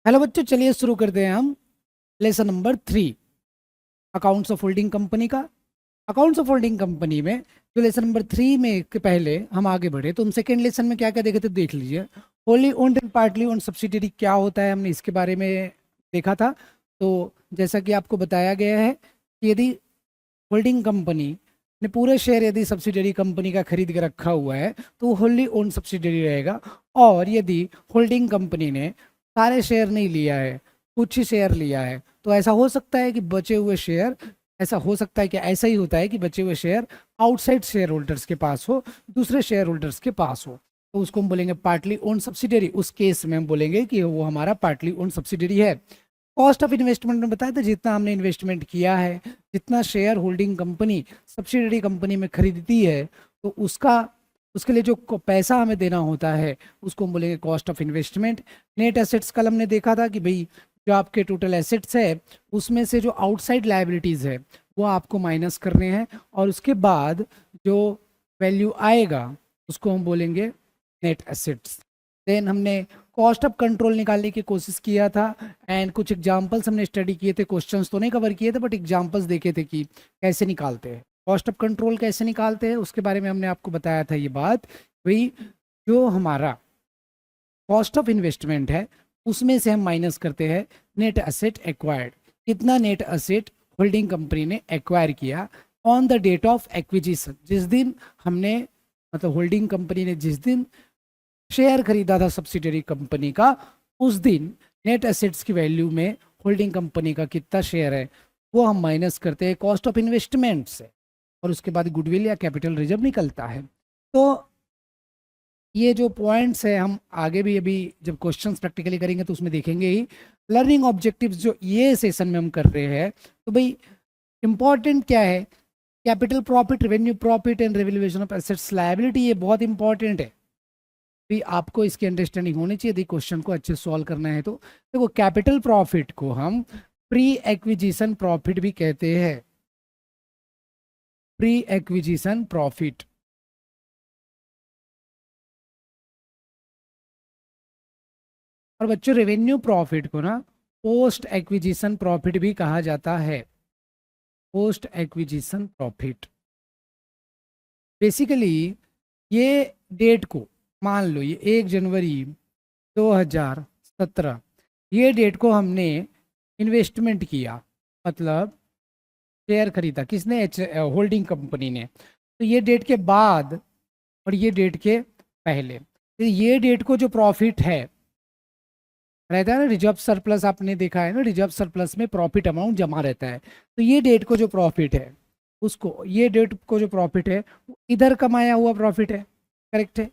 Hello बच्चों, चलिए शुरू करते हैं हम lesson number 3 accounts of holding company का। अकाउंट्स ऑफ होल्डिंग कंपनी में जो लेसन नंबर 3 में के पहले हम आगे बढ़े तो हम सेकेंड लेसन में क्या क्या देखे थे देख लीजिए। Wholly owned and partly owned subsidiary क्या होता है, हमने इसके बारे में देखा था। तो जैसा कि आपको बताया गया है कि यदि होल्डिंग कंपनी ने पूरे शेयर यदि सब्सिडरी कंपनी का खरीद के रखा हुआ है तो वो होल्ली ओन्ड सब्सिडरी रहेगा। और यदि होल्डिंग कंपनी ने सारे शेयर नहीं लिया है, कुछ ही शेयर लिया है, तो ऐसा हो सकता है कि बचे हुए शेयर, ऐसा हो सकता है कि ऐसा ही होता है कि बचे हुए शेयर आउटसाइड शेयर होल्डर्स के पास हो, दूसरे शेयर होल्डर्स के पास हो, तो उसको हम बोलेंगे पार्टली ओन सब्सिडरी। उस केस में हम बोलेंगे कि वो हमारा पार्टली ओन सब्सिडरी है। कॉस्ट ऑफ इन्वेस्टमेंट में बताया था, जितना हमने इन्वेस्टमेंट किया है, जितना share holding company subsidiary company में खरीदती है, तो उसका उसके लिए जो पैसा हमें देना होता है उसको हम बोलेंगे cost of investment. Net assets कल हमने देखा था कि भाई जो आपके टोटल एसेट्स है उसमें से जो आउटसाइड लायबिलिटीज़ है वो आपको माइनस करने हैं, और उसके बाद जो वैल्यू आएगा उसको हम बोलेंगे नेट एसेट्स। देन हमने कॉस्ट ऑफ कंट्रोल निकालने की कोशिश किया था एंड कुछ एग्जांपल्स हमने स्टडी किए थे। क्वेश्चंस तो नहीं कवर किए थे बट एग्जांपल्स देखे थे कि कैसे निकालते हैं कॉस्ट ऑफ कंट्रोल, कैसे निकालते हैं उसके बारे में हमने आपको बताया था। ये बात वही, जो हमारा कॉस्ट ऑफ इन्वेस्टमेंट है उसमें से हम माइनस करते हैं नेट एसेट एक्वायर्ड। कितना नेट एसेट होल्डिंग कंपनी ने एक्वायर किया on the date of acquisition, जिस दिन हमने मतलब होल्डिंग कंपनी ने जिस दिन शेयर खरीदा था सब्सिडरी कंपनी का, उस दिन नेट एसेट्स की वैल्यू में होल्डिंग कंपनी का कितना शेयर है वो हम माइनस करते हैं कॉस्ट ऑफ इन्वेस्टमेंट से, और उसके बाद गुडविल या कैपिटल रिजर्व निकलता है। तो ये जो पॉइंट्स है हम आगे भी अभी जब क्वेश्चंस प्रैक्टिकली करेंगे तो उसमें देखेंगे ही। लर्निंग ऑब्जेक्टिव्स जो ये सेशन में हम कर रहे हैं, तो भाई इंपॉर्टेंट क्या है, capital profit, revenue profit and revaluation of assets liability, ये बहुत इंपॉर्टेंट है। भी आपको इसकी अंडरस्टैंडिंग होनी चाहिए यदि क्वेश्चन को अच्छे सॉल्व करना है। तो देखो, कैपिटल प्रॉफिट को हम प्री एक्विजिशन प्रॉफिट भी कहते हैं, प्री एक्विजिशन प्रॉफिट। और बच्चों रेवेन्यू प्रॉफिट को ना पोस्ट एक्विजिशन प्रॉफिट भी कहा जाता है, पोस्ट एक्विजिशन प्रॉफिट। बेसिकली ये डेट को मान लो, ये 1 जनवरी 2017, ये डेट को हमने इन्वेस्टमेंट किया, मतलब शेयर खरीदा किसने, होल्डिंग कंपनी ने। तो ये डेट के बाद और ये डेट के पहले, तो ये डेट को जो प्रॉफिट है रहता है ना, रिजर्व सरप्लस आपने देखा है ना, रिजर्व सरप्लस में प्रॉफिट अमाउंट जमा रहता है। तो ये डेट को जो प्रॉफिट है उसको, ये डेट को जो प्रॉफिट है इधर कमाया हुआ प्रॉफिट है, करेक्ट है,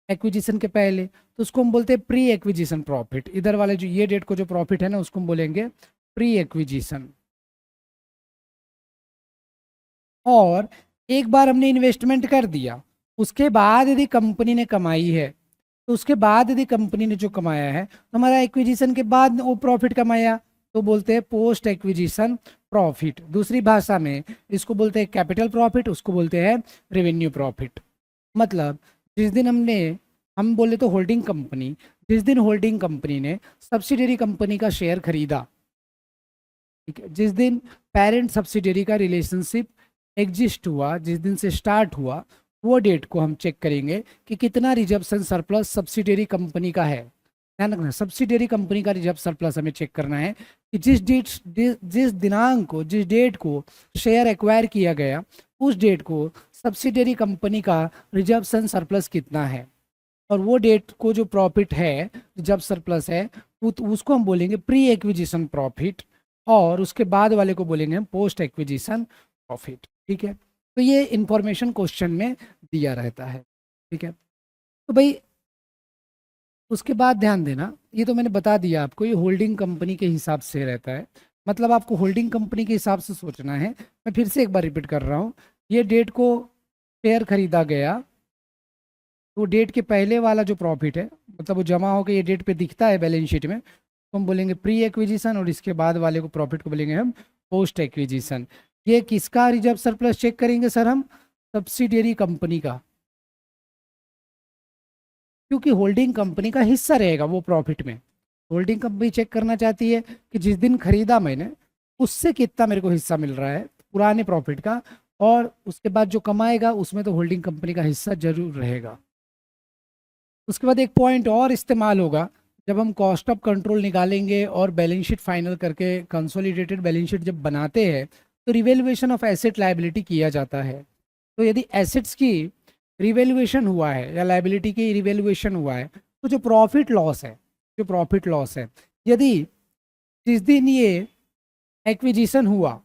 एक्विजिशन के पहले, तो उसको हम बोलते हैं प्री एक्विजिशन प्रॉफिट। इधर वाले जो ये डेट को जो प्रॉफिट है ना उसको हम बोलेंगे प्री एक्विजिशन। और एक बार हमने इन्वेस्टमेंट कर दिया, उसके बाद यदि कंपनी ने कमाई है, तो उसके बाद यदि कंपनी ने जो कमाया है तो हमारा एक्विजिशन के बाद वो प्रॉफिट कमाया, तो बोलते हैं पोस्ट एक्विजिशन प्रॉफिट। दूसरी भाषा में इसको बोलते हैं कैपिटल प्रॉफिट, उसको बोलते हैं रेवेन्यू प्रॉफिट। मतलब जिस दिन हम बोले तो होल्डिंग कंपनी, जिस दिन होल्डिंग कंपनी ने सब्सिडरी कंपनी का शेयर खरीदा, ठीक है, जिस दिन पेरेंट सब्सिडरी का रिलेशनशिप एग्जिस्ट हुआ, जिस दिन से स्टार्ट हुआ, वो डेट को हम चेक करेंगे कि कितना रिजर्वेशन सरप्लस सब्सिडरी कंपनी का है। ध्यान रखना, सब्सिडरी कंपनी का रिजर्व सरप्लस हमें चेक करना है कि जिस दिनांक को, जिस डेट को शेयर एक्वायर किया गया, उस डेट को सब्सिडरी कंपनी का रिजर्वेशन सरप्लस कितना है, और वो डेट को जो प्रॉफिट है, रिजर्व सरप्लस है, उसको हम बोलेंगे प्री एक्विजिशन प्रॉफिट, और उसके बाद वाले को बोलेंगे हम पोस्ट एक्विजिशन प्रॉफिट। ठीक है, तो ये इंफॉर्मेशन क्वेश्चन में दिया रहता है। ठीक है, तो भाई उसके बाद ध्यान देना, ये तो मैंने बता दिया आपको, ये होल्डिंग कंपनी के हिसाब से रहता है, मतलब आपको होल्डिंग कंपनी के हिसाब से सोचना है। मैं फिर से एक बार रिपीट कर रहा हूँ, ये डेट को शेयर खरीदा गया, तो डेट के पहले वाला जो प्रॉफिट है, मतलब वो जमा होकर ये डेट पे दिखता है बैलेंस शीट में, तो हम बोलेंगे प्री एक्विजिशन, और इसके बाद वाले को प्रॉफिट को बोलेंगे हम पोस्ट एक्विजिशन। ये किसका रिजर्व सरप्लस चेक करेंगे सर हम, सब्सिडियरी कंपनी का, क्योंकि होल्डिंग कंपनी का हिस्सा रहेगा वो प्रॉफिट में, होल्डिंग कंपनी चेक करना चाहती है कि जिस दिन खरीदा मैंने उससे कितना मेरे को हिस्सा मिल रहा है पुराने प्रॉफिट का, और उसके बाद जो कमाएगा उसमें तो होल्डिंग कंपनी का हिस्सा जरूर रहेगा। उसके बाद एक पॉइंट और इस्तेमाल होगा, जब हम कॉस्ट ऑफ कंट्रोल निकालेंगे और बैलेंस शीट फाइनल करके कंसोलिडेटेड बैलेंस शीट जब बनाते हैं तो रिवैल्यूएशन ऑफ एसेट लायबिलिटी किया जाता है। तो यदि एसेट्स की रिवैल्यूएशन हुआ है या लायबिलिटी की रिवैल्यूएशन हुआ है तो जो प्रॉफिट लॉस है, यदि जिस दिन ये एक्विजिशन हुआ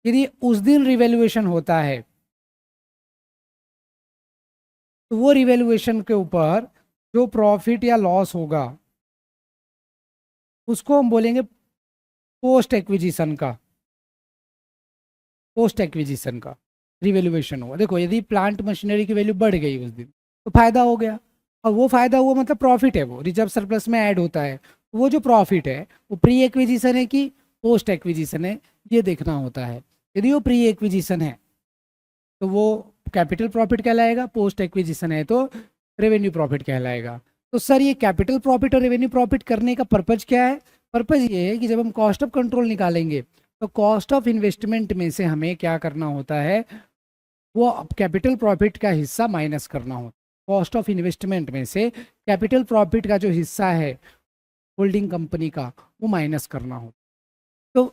यदि उस दिन रिवैल्यूएशन होता है तो वो रिवैल्यूएशन के ऊपर जो प्रॉफिट या लॉस होगा उसको हम बोलेंगे पोस्ट एक्विजिशन का रिवैल्यूएशन हुआ। देखो यदि प्लांट मशीनरी की वैल्यू बढ़ गई उस दिन तो फायदा हो गया, और वो फायदा हुआ मतलब प्रॉफिट है, वो रिजर्व सरप्लस में ऐड होता है। वो जो प्रॉफिट है वो प्री एक्विजिशन है कि पोस्ट एक्विजिशन है, ये देखना होता है। यदि वो प्री एक्विजिशन है तो वो कैपिटल प्रॉफिट कहलाएगा, पोस्ट एक्विजिशन है तो रेवेन्यू प्रॉफिट कहलाएगा। तो सर ये कैपिटल प्रॉफिट और रेवेन्यू प्रॉफिट करने का पर्पज क्या है? पर्पज ये है कि जब हम कॉस्ट ऑफ कंट्रोल निकालेंगे तो कॉस्ट ऑफ इन्वेस्टमेंट में से हमें क्या करना होता है, वो कैपिटल प्रॉफिट का हिस्सा माइनस करना होता है। कॉस्ट ऑफ इन्वेस्टमेंट में से कैपिटल प्रॉफिट का जो हिस्सा है होल्डिंग कंपनी का वो माइनस करना होता। तो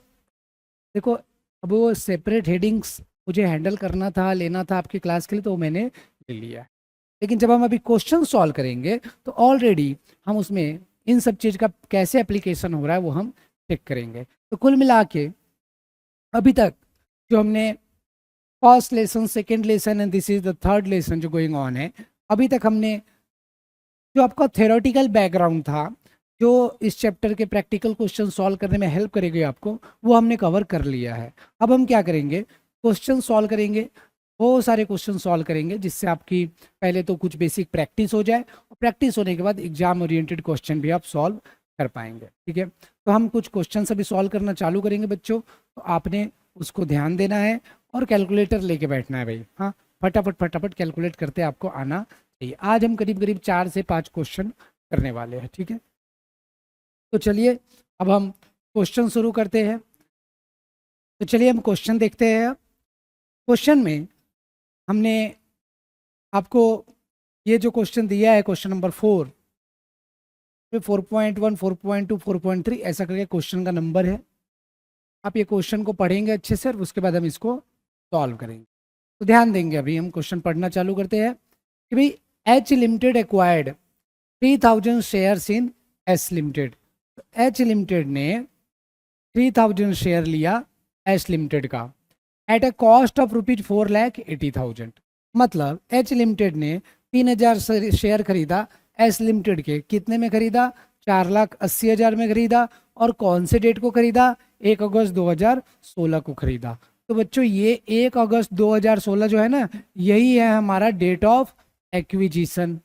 देखो अब वो सेपरेट हेडिंग्स मुझे हैंडल करना था, लेना था आपकी क्लास के लिए, तो वो मैंने ले लिया है। लेकिन जब हम अभी क्वेश्चन सॉल्व करेंगे तो ऑलरेडी हम उसमें इन सब चीज़ का कैसे एप्लीकेशन हो रहा है वो हम चेक करेंगे। तो कुल मिला के अभी तक जो हमने first lesson, second lesson and this is the third lesson जो गोइंग ऑन है, अभी तक हमने जो आपका थ्योरेटिकल बैकग्राउंड था, जो इस चैप्टर के प्रैक्टिकल क्वेश्चन सॉल्व करने में हेल्प करेगी आपको, वो हमने कवर कर लिया है। अब हम क्या करेंगे, क्वेश्चन सॉल्व करेंगे, बहुत सारे क्वेश्चन सॉल्व करेंगे जिससे आपकी पहले तो कुछ बेसिक प्रैक्टिस हो जाए, और प्रैक्टिस होने के बाद एग्जाम ओरिएंटेड क्वेश्चन भी आप सॉल्व कर पाएंगे। ठीक है, तो हम कुछ क्वेश्चन अभी सॉल्व करना चालू करेंगे बच्चों, तो आपने उसको ध्यान देना है और कैलकुलेटर लेके बैठना है भाई। हाँ, फटाफट कैलकुलेट करते आपको आना चाहिए। आज हम करीब करीब 4 से 5 क्वेश्चन करने वाले हैं। ठीक है, तो चलिए अब हम क्वेश्चन शुरू करते हैं। तो चलिए हम क्वेश्चन देखते हैं। क्वेश्चन में हमने आपको ये जो क्वेश्चन दिया है, क्वेश्चन नंबर 4, 4.1, 4.2, 4.3 ऐसा करके क्वेश्चन का नंबर है। आप ये क्वेश्चन को पढ़ेंगे अच्छे से और उसके बाद हम इसको सॉल्व करेंगे। तो ध्यान देंगे, अभी हम क्वेश्चन पढ़ना चालू करते हैं कि भाई H limited acquired 3000 shares in S limited. H limited ने 3000 शेयर लिया एस लिमिटेड का एट अ कॉस्ट ऑफ ₹4,80,000। मतलब एच लिमिटेड ने 3000 शेयर खरीदा एस लिमिटेड के, कितने में खरीदा? 4,80,000 में खरीदा। और कौन से डेट को खरीदा? 1 अगस्त 2016 को खरीदा। तो बच्चों ये 1 अगस्त 2016 जो है ना, यही है हमारा डेट ऑफ एक्विजिशन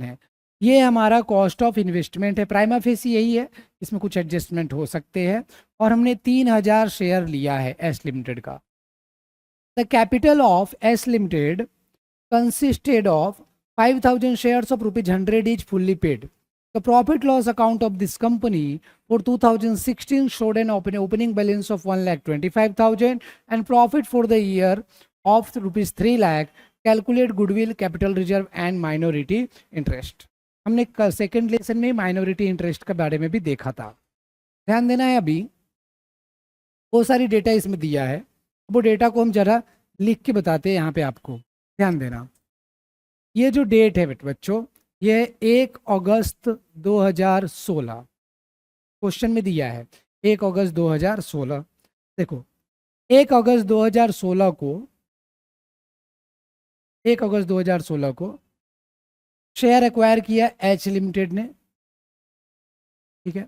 है। ये हमारा कॉस्ट ऑफ इन्वेस्टमेंट है, प्राइमा फेसी यही है, इसमें कुछ एडजस्टमेंट हो सकते हैं। और हमने 3000 शेयर लिया है एस लिमिटेड का। The capital of S limited consisted of 5000 shares of ₹100 each fully paid. The profit loss account of this company for 2016 showed an opening balance of 1,25,000 and profit for the year of ₹3 lakh. Calculate goodwill, capital reserve and minority interest. हमने second lesson में minority interest के बारे में भी देखा था। ध्यान देना है, अभी बहुत सारी डेटा इसमें दिया है, वो डेटा को हम जरा लिख के बताते हैं यहाँ पे आपको। ध्यान देना, ये जो डेट है बच्चों, ये 1 अगस्त 2016 क्वेश्चन में दिया है, 1 अगस्त 2016। देखो 1 अगस्त 2016 को शेयर एक्वायर किया एच लिमिटेड ने। ठीक है,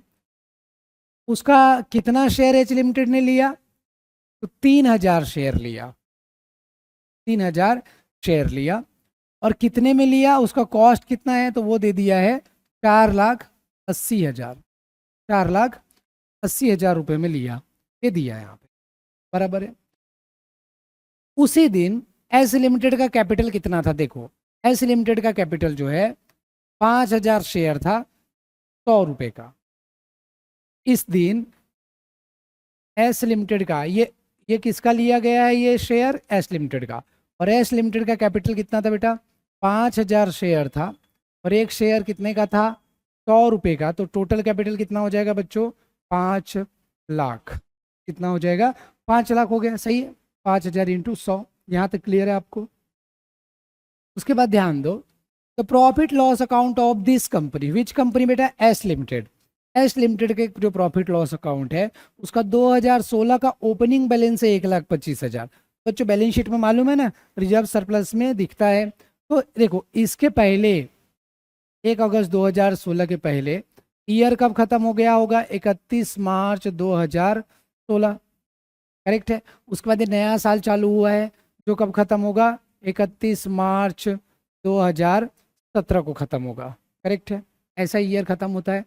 उसका कितना शेयर एच लिमिटेड ने लिया? तो 3000 शेयर लिया, 3000 शेयर लिया। और कितने में लिया? उसका कॉस्ट कितना है? तो वो दे दिया है 4,80,000, 4,80,000 रुपये में लिया, ये दिया है यहाँ पे, बराबर है। उसी दिन एस लिमिटेड का कैपिटल कितना था? देखो एस लिमिटेड का कैपिटल जो है 5,000 शेयर था 100 रुपए का। इस दिन एस लिमिटेड का ये किसका लिया गया है, ये शेयर एस लिमिटेड का, और एस लिमिटेड का कैपिटल कितना था बेटा, 5,000 शेयर था, और एक शेयर कितने का था, 100 रुपए का। तो टोटल कैपिटल कितना हो जाएगा बच्चों, 5 लाख। कितना हो जाएगा, 5 लाख हो गया, सही है। 5,000 इंटू 100, यहाँ तक क्लियर है आपको। उसके बाद ध्यान दो, the profit loss account of this company, which company बेटा, एस लिमिटेड। एस लिमिटेड के जो प्रॉफिट लॉस अकाउंट है उसका 2016 का ओपनिंग बैलेंस है 1,25,000। बच्चों बैलेंस शीट में मालूम है ना, रिजर्व सरप्लस में दिखता है। तो देखो इसके पहले 1 अगस्त 2016 के पहले ईयर कब खत्म हो गया होगा, 31 मार्च 2016, करेक्ट है। उसके बाद ये नया साल चालू हुआ है जो कब खत्म होगा, 31 मार्च 2017 को खत्म होगा, करेक्ट है। ऐसा ईयर खत्म होता है।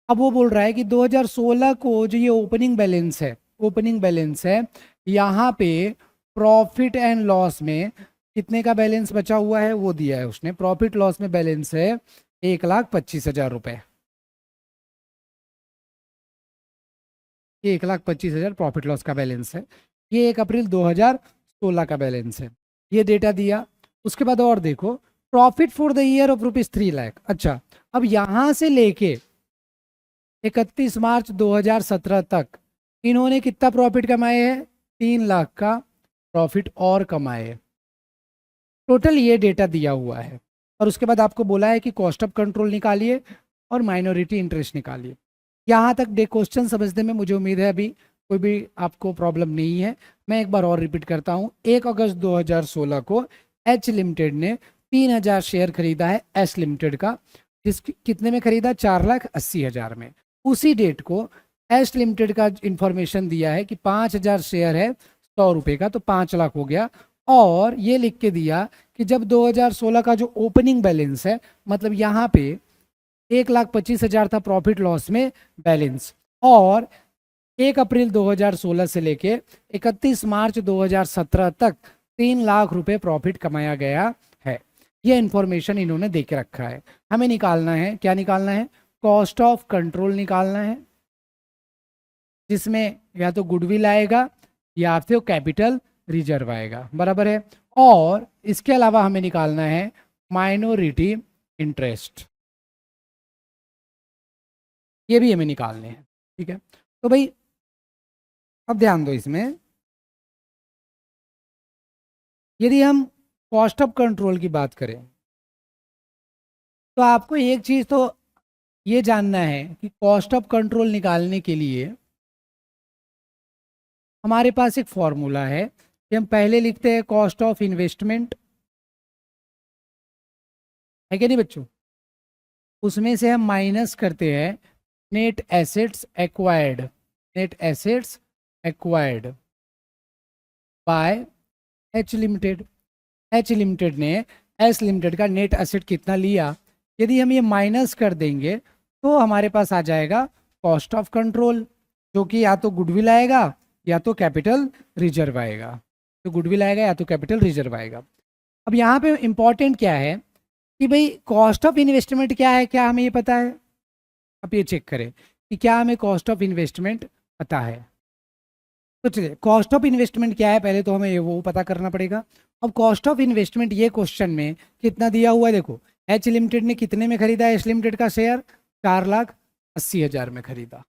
अब वो बोल रहा है कि 2016 को जो ये ओपनिंग बैलेंस है यहाँ पे प्रॉफिट एंड लॉस में कितने का बैलेंस बचा हुआ है वो दिया है उसने। प्रॉफिट लॉस में बैलेंस है 1,25,000 रुपए। ये 1,25,000 प्रॉफिट लॉस का बैलेंस है। ये 1 अप्रैल 2016 का बैलेंस है, ये डेटा दिया। उसके बाद और देखो, profit for the year of ₹3 lakh. अच्छा, अब यहां से लेके 31 मार्च 2017 तक इन्होंने कितना प्रॉफिट कमाए हैं, 3 लाख का प्रॉफिट और कमाए। टोटल ये डेटा दिया हुआ है। और उसके बाद आपको बोला है कि कॉस्ट ऑफ कंट्रोल निकालिए और माइनॉरिटी इंटरेस्ट निकालिए। यहाँ तक क्वेश्चन समझने में मुझे उम्मीद है अभी कोई भी आपको प्रॉब्लम नहीं है। मैं एक बार और रिपीट करता हूँ, 1 अगस्त 2016 को एच लिमिटेड ने 3,000 शेयर खरीदा है एस लिमिटेड का, जिस कितने में खरीदा, 4,80,000 में। उसी डेट को एस लिमिटेड का इंफॉर्मेशन दिया है कि 5,000 शेयर है 100 रुपए का, तो 5 लाख हो गया। और ये लिख के दिया कि जब 2016 का जो ओपनिंग बैलेंस है, मतलब यहाँ पे 1,25,000 था प्रॉफिट लॉस में बैलेंस, और 1 अप्रैल 2016 से लेके 31 मार्च 2017 तक 3 लाख रुपए प्रॉफिट कमाया गया है। ये इंफॉर्मेशन इन्होंने दे के रखा है। हमें निकालना है, क्या निकालना है, कॉस्ट ऑफ कंट्रोल निकालना है, जिसमें या तो गुडविल आएगा या फिर कैपिटल रिजर्व आएगा, बराबर है। और इसके अलावा हमें निकालना है माइनॉरिटी इंटरेस्ट, ये भी हमें निकालने हैं, ठीक है। तो भाई अब ध्यान दो, इसमें यदि हम कॉस्ट ऑफ कंट्रोल की बात करें तो आपको एक चीज तो ये जानना है कि कॉस्ट ऑफ कंट्रोल निकालने के लिए हमारे पास एक फॉर्मूला है कि हम पहले लिखते हैं कॉस्ट ऑफ इन्वेस्टमेंट, है कि नहीं बच्चों। उसमें से हम माइनस करते हैं net assets acquired, net assets acquired by H limited. H limited ने एस लिमिटेड का नेट एसेट कितना लिया, यदि हम ये माइनस कर देंगे तो हमारे पास आ जाएगा कॉस्ट ऑफ कंट्रोल, जो कि या तो गुडविल आएगा या तो कैपिटल रिजर्व आएगा। तो गुडविल आएगा या तो कैपिटल रिजर्व आएगा। अब यहाँ पे इंपॉर्टेंट क्या है कि भाई कॉस्ट ऑफ इन्वेस्टमेंट क्या है, क्या हमें ये पता है। अब ये चेक करें कि क्या हमें कॉस्ट ऑफ इन्वेस्टमेंट पता है। तो चलिए, कॉस्ट ऑफ इन्वेस्टमेंट क्या है पहले तो हमें वो पता करना पड़ेगा। अब कॉस्ट ऑफ इन्वेस्टमेंट ये क्वेश्चन में कितना दिया हुआ है, देखो एच लिमिटेड ने कितने में खरीदा है एच लिमिटेड का शेयर, 4,80,000 में खरीदा।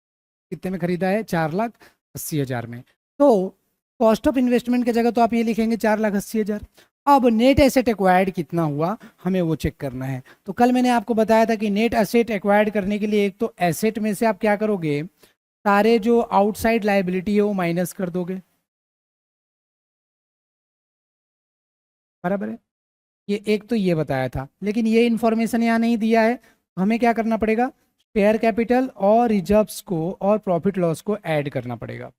कितने में खरीदा है, 4,80,000 में। तो कॉस्ट ऑफ इन्वेस्टमेंट की जगह तो आप ये लिखेंगे 4,80,000। अब नेट एसेट एक्वायर्ड कितना हुआ हमें वो चेक करना है। तो कल मैंने आपको बताया था कि नेट एसेट एक्वायर्ड करने के लिए एक तो एसेट में से आप क्या करोगे, सारे जो आउटसाइड लायबिलिटी है वो माइनस कर दोगे, बराबर है। ये एक तो ये बताया था, लेकिन ये इंफॉर्मेशन यहाँ नहीं दिया है, तो हमें क्या करना पड़ेगा, शेयर कैपिटल और रिजर्व्स को और प्रॉफिट लॉस को ऐड करना पड़ेगा,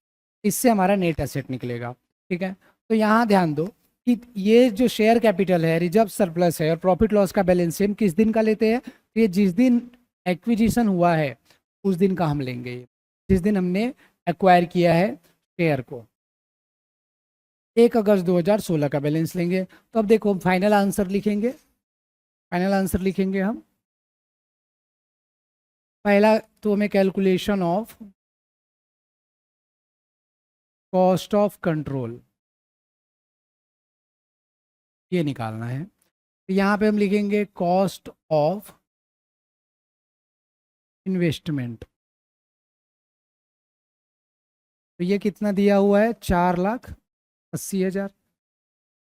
इससे हमारा नेट एसेट निकलेगा, ठीक है। तो यहाँ ध्यान दो कि ये जो शेयर कैपिटल है, रिजर्व सरप्लस है और प्रॉफिट लॉस का बैलेंस हम किस दिन का लेते हैं, तो ये जिस दिन एक्विजिशन हुआ है उस दिन का हम लेंगे, जिस दिन हमने एक्वायर किया है शेयर को। 1 अगस्त 2016 का बैलेंस लेंगे। तो अब देखो फाइनल आंसर लिखेंगे, फाइनल आंसर लिखेंगे हम। पहला तो हमें calculation of cost of control ये निकालना है। तो यहाँ पे हम लिखेंगे कॉस्ट ऑफ इन्वेस्टमेंट। तो ये कितना दिया हुआ है, 4,80,000।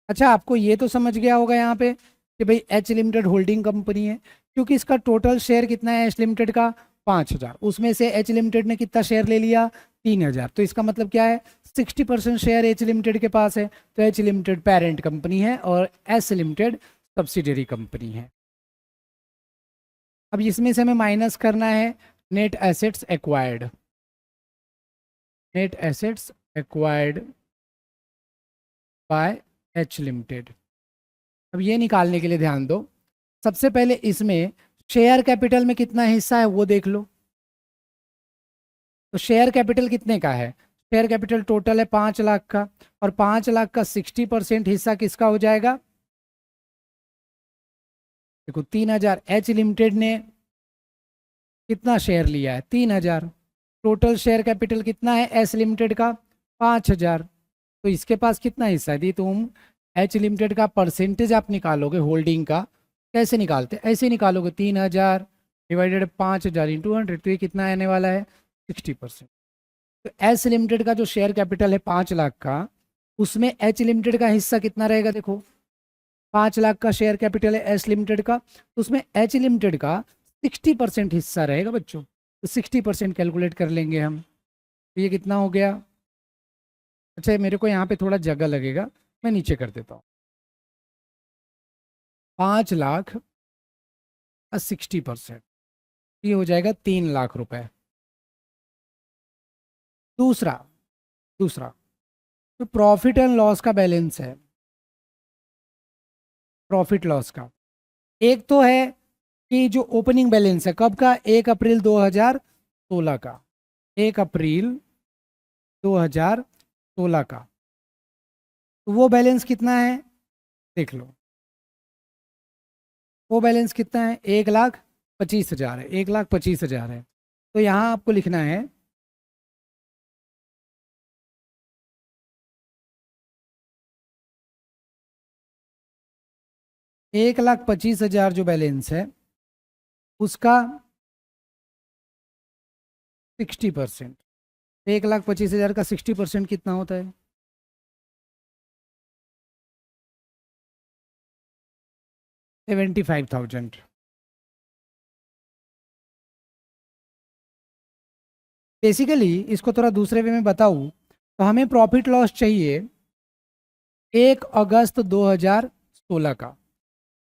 अच्छा, आपको ये तो समझ गया होगा यहाँ पे कि भाई एच लिमिटेड होल्डिंग कंपनी है, क्योंकि इसका टोटल शेयर कितना है एच लिमिटेड का, 5,000। उसमें से एच लिमिटेड ने कितना शेयर ले लिया, 3,000। तो इसका मतलब क्या है, 60% शेयर एच लिमिटेड के पास है। तो एच लिमिटेड पेरेंट कंपनी है और एस लिमिटेड सब्सिडरी कंपनी है। अब इसमें से हमें माइनस करना है net assets acquired. Net assets acquired by H limited. अब ये निकालने के लिए ध्यान दो, सबसे पहले इसमें शेयर कैपिटल में कितना हिस्सा है वो देख लो। तो शेयर कैपिटल कितने का है, शेयर कैपिटल टोटल है 5,00,000 का, और 5,00,000 का 60% हिस्सा किसका हो जाएगा, देखो 3,000। एच लिमिटेड ने कितना शेयर लिया है, 3,000। टोटल शेयर कैपिटल कितना है एस लिमिटेड का, 5,000। तो इसके पास कितना हिस्सा है, यदि तुम एच लिमिटेड का परसेंटेज आप निकालोगे होल्डिंग का, कैसे निकालते, ऐसे निकालोगे 3,000 डिवाइडेड 5,000 इंटू 100। तो ये कितना आने वाला है, 60%। तो एस लिमिटेड का जो शेयर कैपिटल है 5,00,000 का, उसमें एच लिमिटेड का हिस्सा कितना रहेगा, देखो 5,00,000 का शेयर कैपिटल है एस लिमिटेड का, तो उसमें एच लिमिटेड का 60% हिस्सा रहेगा बच्चों। तो 60% कैलकुलेट कर लेंगे हम। तो ये कितना हो गया, अच्छा मेरे को यहाँ पे थोड़ा जगह लगेगा, मैं नीचे कर देता हूँ। 5,00,000 का 60%, ये हो जाएगा 3,00,000 रुपए। दूसरा दूसरा तो प्रॉफिट एंड लॉस का बैलेंस है, प्रॉफिट लॉस का। एक तो है कि जो ओपनिंग बैलेंस है कब का, 1 अप्रैल 2016 का, 1 अप्रैल 2016 का। तो वो बैलेंस कितना है, देख लो वो बैलेंस कितना है, 1,25,000 है, 1,25,000 है। तो यहाँ आपको लिखना है 1,25,000 जो बैलेंस है उसका 60%। 1,25,000 का 60% कितना होता है, 75,000। बेसिकली इसको थोड़ा दूसरे वे में बताऊं तो हमें प्रॉफिट लॉस चाहिए 1 अगस्त 2016 का।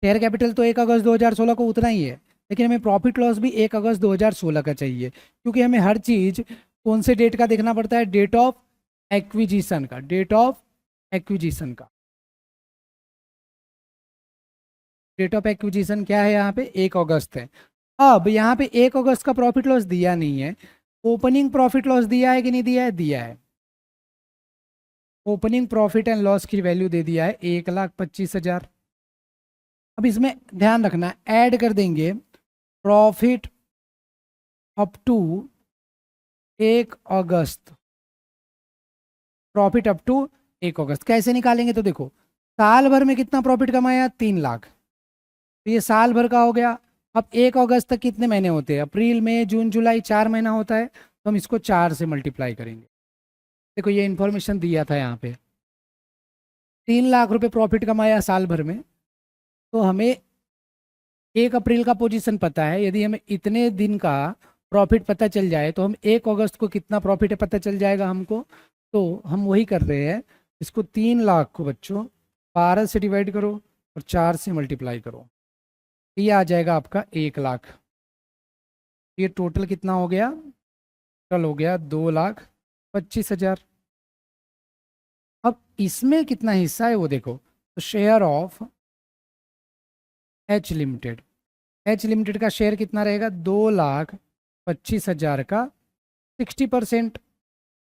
शेयर कैपिटल तो 1 अगस्त 2016 को उतना ही है, लेकिन हमें प्रॉफिट लॉस भी 1 अगस्त 2016 का चाहिए, क्योंकि हमें हर चीज कौन से डेट का देखना पड़ता है, डेट ऑफ एक्विजिशन का, डेट ऑफ एक्विजिशन का। डेट ऑफ एक्विजिशन क्या है यहाँ पे, 1 अगस्त है। अब यहाँ पे 1 अगस्त का प्रॉफिट लॉस दिया नहीं है, ओपनिंग प्रॉफिट लॉस दिया है कि नहीं दिया है, दिया है। ओपनिंग प्रॉफिट एंड लॉस की वैल्यू दे दिया है 1,25,000। अब इसमें ध्यान रखना, ऐड कर देंगे प्रॉफिट अप टू 1 अगस्त, प्रॉफिट अप टू 1 अगस्त कैसे निकालेंगे, तो देखो साल भर में कितना प्रॉफिट कमाया, 3,00,000। तो ये साल भर का हो गया। अब 1 अगस्त तक कितने महीने होते हैं, अप्रैल मई जून जुलाई, 4 महीना होता है। तो हम इसको 4 से मल्टीप्लाई करेंगे। देखो ये इंफॉर्मेशन दिया था यहाँ पे, 3,00,000 रुपए प्रॉफिट कमाया साल भर में। तो हमें 1 अप्रैल का पोजीशन पता है, यदि हमें इतने दिन का प्रॉफिट पता चल जाए तो हम 1 अगस्त को कितना प्रॉफिट है पता चल जाएगा हमको। तो हम वही कर रहे हैं, इसको 3,00,000 को बच्चों 12 से डिवाइड करो और 4 से मल्टीप्लाई करो, ये आ जाएगा आपका 1,00,000। ये टोटल कितना हो गया, टोटल हो गया 2,25,000। अब इसमें कितना हिस्सा है वो देखो, तो share of H limited, H limited का शेयर कितना रहेगा, 2,25,000 का 60%।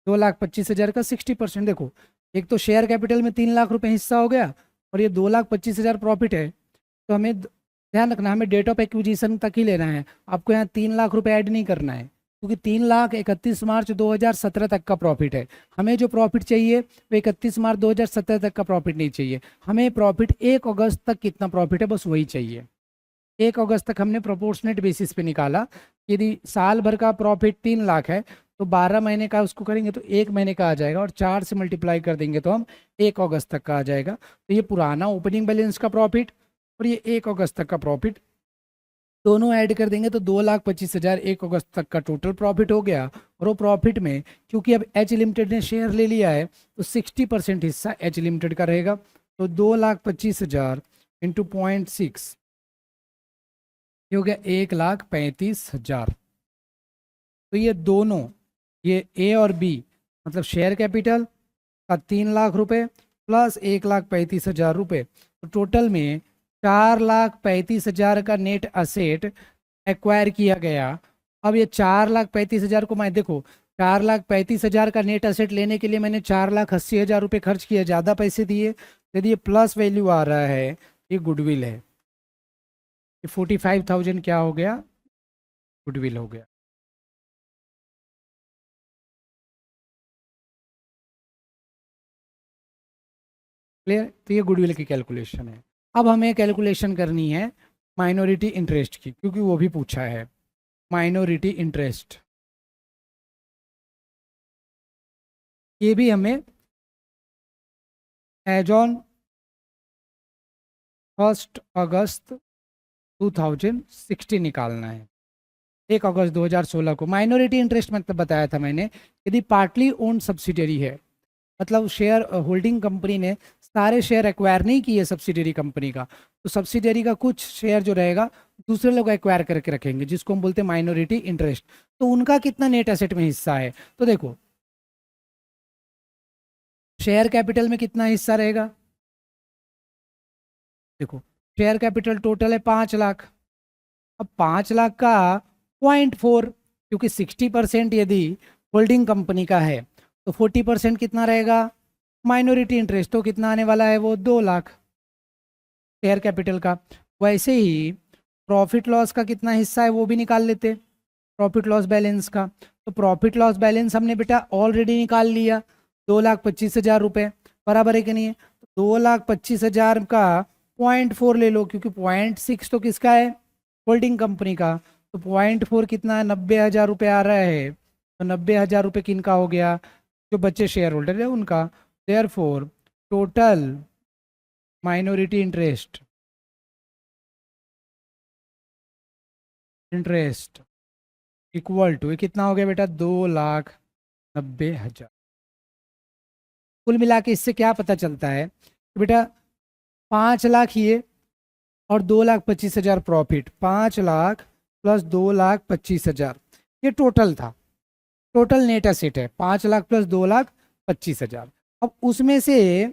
2,25,000 का 60%, देखो एक तो शेयर कैपिटल में 3,00,000 रुपए हिस्सा हो गया, और ये 2,25,000 प्रॉफिट है। तो हमें ध्यान रखना, हमें डेट ऑफ एक्विजिशन तक ही लेना है, आपको यहाँ 3 लाख रुपए ऐड नहीं करना है, क्योंकि 3 लाख 31 मार्च 2017 तक का प्रॉफिट है। हमें जो प्रॉफिट चाहिए वो 31 मार्च 2017 तक का प्रॉफिट नहीं चाहिए, हमें प्रॉफिट 1 अगस्त तक कितना प्रॉफिट है बस वही चाहिए। 1 अगस्त तक हमने प्रोपोर्शनेट बेसिस पे निकाला। यदि साल भर का प्रॉफिट 3 लाख है तो 12 महीने का उसको करेंगे तो 1 महीने का आ जाएगा, और 4 से मल्टीप्लाई कर देंगे तो हम 1 अगस्त तक का आ जाएगा। तो ये पुराना ओपनिंग बैलेंस का प्रॉफिट और ये 1 अगस्त तक का प्रॉफिट दोनों ऐड कर देंगे तो 2,25,000 1 अगस्त तक का टोटल प्रॉफिट हो गया। और वो प्रॉफिट में क्योंकि अब एच लिमिटेड ने शेयर ले लिया है तो 60% हिस्सा एच लिमिटेड का रहेगा। तो 2,25,000 इंटू 0.6 ये हो गया 1,35,000। तो ये दोनों, ये ए और बी मतलब शेयर कैपिटल का 3 लाख रुपए प्लस 1,35,000 रुपये, तो टोटल में 4,35,000 का नेट असेट एक्वायर किया गया। अब ये 4,35,000 को मैं देखो, 4,35,000 का नेट असेट लेने के लिए मैंने 4,80,000 रुपये खर्च किए, ज़्यादा पैसे दिए। यदि ये प्लस वैल्यू आ रहा है ये गुडविल है, ये 45,000 क्या हो गया, गुडविल हो गया। क्लियर? तो ये गुडविल की कैलकुलेशन है। अब हमें कैलकुलेशन करनी है माइनॉरिटी इंटरेस्ट की, क्योंकि वो भी पूछा है माइनॉरिटी इंटरेस्ट। ये भी हमें एज ऑन 1 अगस्त 2016 निकालना है। 1 अगस्त 2016 को माइनॉरिटी इंटरेस्ट मतलब बताया था मैंने, यदि पार्टली ओन्ड सब्सिडरी है, मतलब शेयर होल्डिंग कंपनी ने सारे शेयर एक्वायर नहीं किए सब्सिडरी कंपनी का, तो सब्सिडरी का कुछ शेयर जो रहेगा दूसरे लोग एक्वायर करके रखेंगे, जिसको हम बोलते हैं माइनॉरिटी इंटरेस्ट। तो उनका कितना नेट एसेट में हिस्सा है, तो देखो शेयर कैपिटल में कितना हिस्सा रहेगा, देखो शेयर कैपिटल टोटल है 5 लाख। अब 5 लाख का 0.4, क्योंकि 60% यदि होल्डिंग कंपनी का है तो 40% कितना रहेगा माइनॉरिटी इंटरेस्ट, तो कितना आने वाला है वो 2 लाख शेयर कैपिटल का। वैसे ही प्रॉफिट लॉस का कितना हिस्सा है वो भी निकाल लेते, प्रॉफिट लॉस बैलेंस का। तो प्रॉफिट लॉस बैलेंस हमने बेटा ऑलरेडी निकाल लिया, 2,25,000 रुपये, बराबर है कि नहीं है। तो 2,25,000 का 0.4 ले लो, क्योंकि 0.6 तो किसका है, होल्डिंग कंपनी का। तो 0.4 कितना है, 90,000 रुपये आ रहा है। तो 90,000 रुपये किनका हो गया, जो बच्चे शेयर होल्डर है उनका। Therefore total minority interest equal to, ये कितना हो गया बेटा, 2,90,000। कुल मिला के इससे क्या पता चलता है कि बेटा 5 लाख ये और 2,25,000 प्रॉफिट, 5 लाख प्लस 2,25,000 ये टोटल था, टोटल नेट एसेट है 5 लाख प्लस 2,25,000। अब उसमें से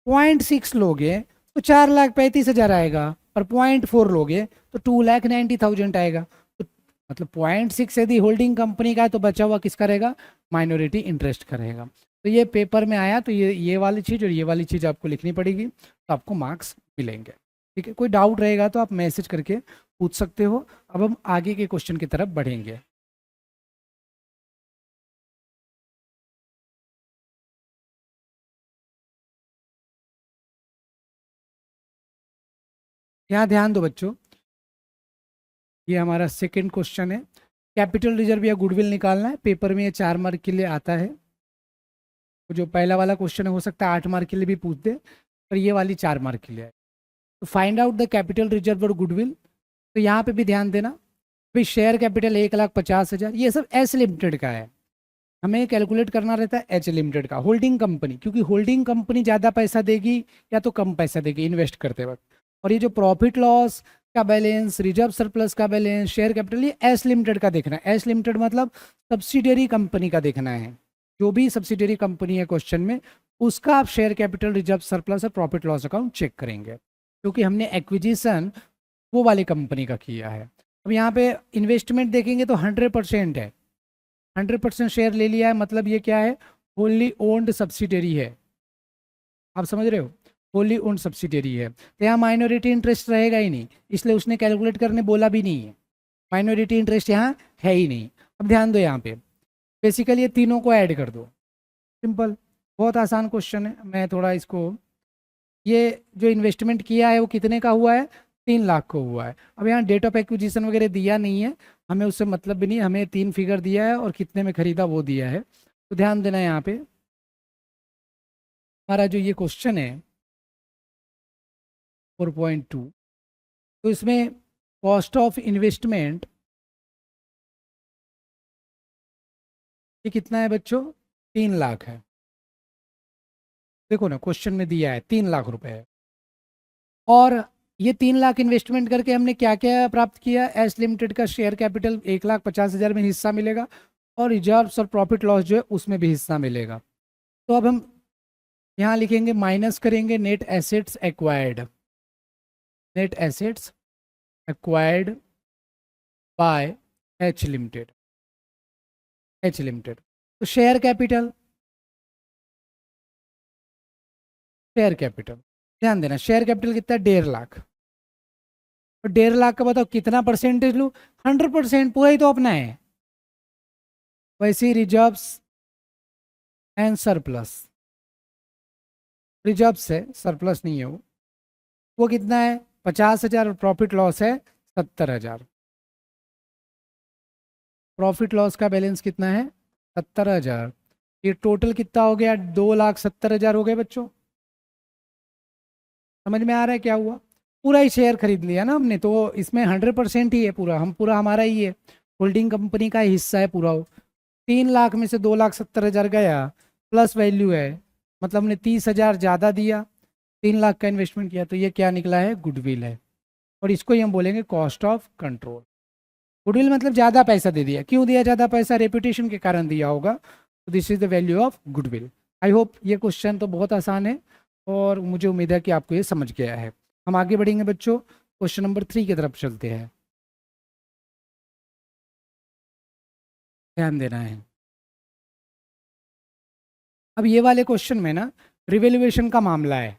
0.6 लोगे तो 4,35,000 आएगा, और 0.4 लोगे तो 2,90,000 आएगा। तो मतलब 0.6 यदि होल्डिंग कंपनी का है तो बचा हुआ किसका रहेगा, माइनॉरिटी इंटरेस्ट का रहेगा। तो ये पेपर में आया, तो ये वाली चीज़ और ये वाली चीज़ आपको लिखनी पड़ेगी, तो आपको मार्क्स मिलेंगे। ठीक है, कोई डाउट रहेगा तो आप मैसेज करके पूछ सकते हो। अब हम आगे के क्वेश्चन की तरफ बढ़ेंगे। यहाँ ध्यान दो बच्चों, ये हमारा सेकंड क्वेश्चन है, कैपिटल रिजर्व या गुडविल निकालना है। पेपर में ये 4 मार्क के लिए आता है, तो जो पहला वाला क्वेश्चन है हो सकता है 8 मार्क के लिए भी पूछ दे, पर ये वाली 4 मार्क के लिए है। तो find out the capital reserve और गुडविल। तो यहाँ पे भी ध्यान देना, भाई शेयर कैपिटल 1,50,000 ये सब एस लिमिटेड का है, हमें कैलकुलेट करना रहता है एच लिमिटेड का, होल्डिंग कंपनी, क्योंकि होल्डिंग कंपनी ज़्यादा पैसा देगी या तो कम पैसा देगी इन्वेस्ट करते वक्त। और ये जो प्रॉफिट लॉस का बैलेंस, रिजर्व सरप्लस का बैलेंस, शेयर कैपिटल, ये एस लिमिटेड का देखना है। एस लिमिटेड मतलब सब्सिडियरी कंपनी का देखना है, जो भी सब्सिडियरी कंपनी है क्वेश्चन में उसका आप शेयर कैपिटल, रिजर्व सरप्लस और प्रॉफिट लॉस अकाउंट चेक करेंगे, क्योंकि हमने एक्विजिशन वो वाली कंपनी का किया है। अब यहाँ पे इन्वेस्टमेंट देखेंगे तो 100% है, 100% शेयर ले लिया है, मतलब ये क्या है, होल्ली ओन्ड सब्सिडरी है, आप समझ रहे हो। होली ओन्ड सब्सिडियरी है, तो यहाँ माइनॉरिटी इंटरेस्ट रहेगा ही नहीं, इसलिए उसने कैलकुलेट करने बोला भी नहीं है, माइनॉरिटी इंटरेस्ट यहाँ है ही नहीं। अब ध्यान दो यहाँ पे, बेसिकली ये तीनों को ऐड कर दो, सिंपल, बहुत आसान क्वेश्चन है। मैं थोड़ा इसको, ये जो इन्वेस्टमेंट किया है वो कितने का हुआ है, 3 लाख को हुआ है। अब यहाँ डेट ऑफ एक्विजिशन वगैरह दिया नहीं है, हमें उससे मतलब भी नहीं, हमें 3 फिगर दिया है और कितने में खरीदा वो दिया है। तो ध्यान देना यहाँ पे, हमारा जो ये क्वेश्चन है 4.2, तो इसमें कॉस्ट ऑफ इन्वेस्टमेंट ये कितना है बच्चों, 3 लाख है। देखो ना क्वेश्चन में दिया है 3 लाख रुपए है, और ये 3 लाख इन्वेस्टमेंट करके हमने क्या क्या प्राप्त किया, एस लिमिटेड का शेयर कैपिटल 1,50,000 में हिस्सा मिलेगा, और रिजर्व्स और प्रॉफिट लॉस जो है उसमें भी हिस्सा मिलेगा। तो अब हम यहाँ लिखेंगे, माइनस करेंगे net assets acquired, net assets acquired by H limited, H limited. तो शेयर कैपिटल, शेयर कैपिटल ध्यान देना, शेयर कैपिटल कितना है, 1.5 लाख। और 1.5 लाख का बताओ कितना परसेंटेज लूँ, 100%, पूरा ही तो अपना है। वैसे ही रिजर्व्स एंड सरप्लस, रिजर्व्स है, सरप्लस नहीं है वो कितना है 50,000, और प्रॉफिट लॉस है 70,000। प्रॉफिट लॉस का बैलेंस कितना है 70,000। ये टोटल कितना हो गया, 2,70,000 हो गए बच्चों। समझ में आ रहा है क्या हुआ, पूरा ही शेयर खरीद लिया ना हमने, तो इसमें 100% ही है पूरा, हम पूरा हमारा ही है, होल्डिंग कंपनी का हिस्सा है पूरा। 3 लाख में से 2,70,000 गया, प्लस वैल्यू है, मतलब हमने 30,000 ज़्यादा दिया, 3 लाख का इन्वेस्टमेंट किया, तो ये क्या निकला है, गुडविल है। और इसको ही हम बोलेंगे कॉस्ट ऑफ कंट्रोल। गुडविल मतलब ज़्यादा पैसा दे दिया, क्यों दिया ज़्यादा पैसा, रेपुटेशन के कारण दिया होगा, तो this is the value of goodwill. I hope ये क्वेश्चन तो बहुत आसान है, और मुझे उम्मीद है कि आपको ये समझ गया है। हम आगे बढ़ेंगे बच्चों, क्वेश्चन नंबर 3 की तरफ चलते हैं, ध्यान देना है। अब ये वाले क्वेश्चन में ना रिवेल्युएशन का मामला है,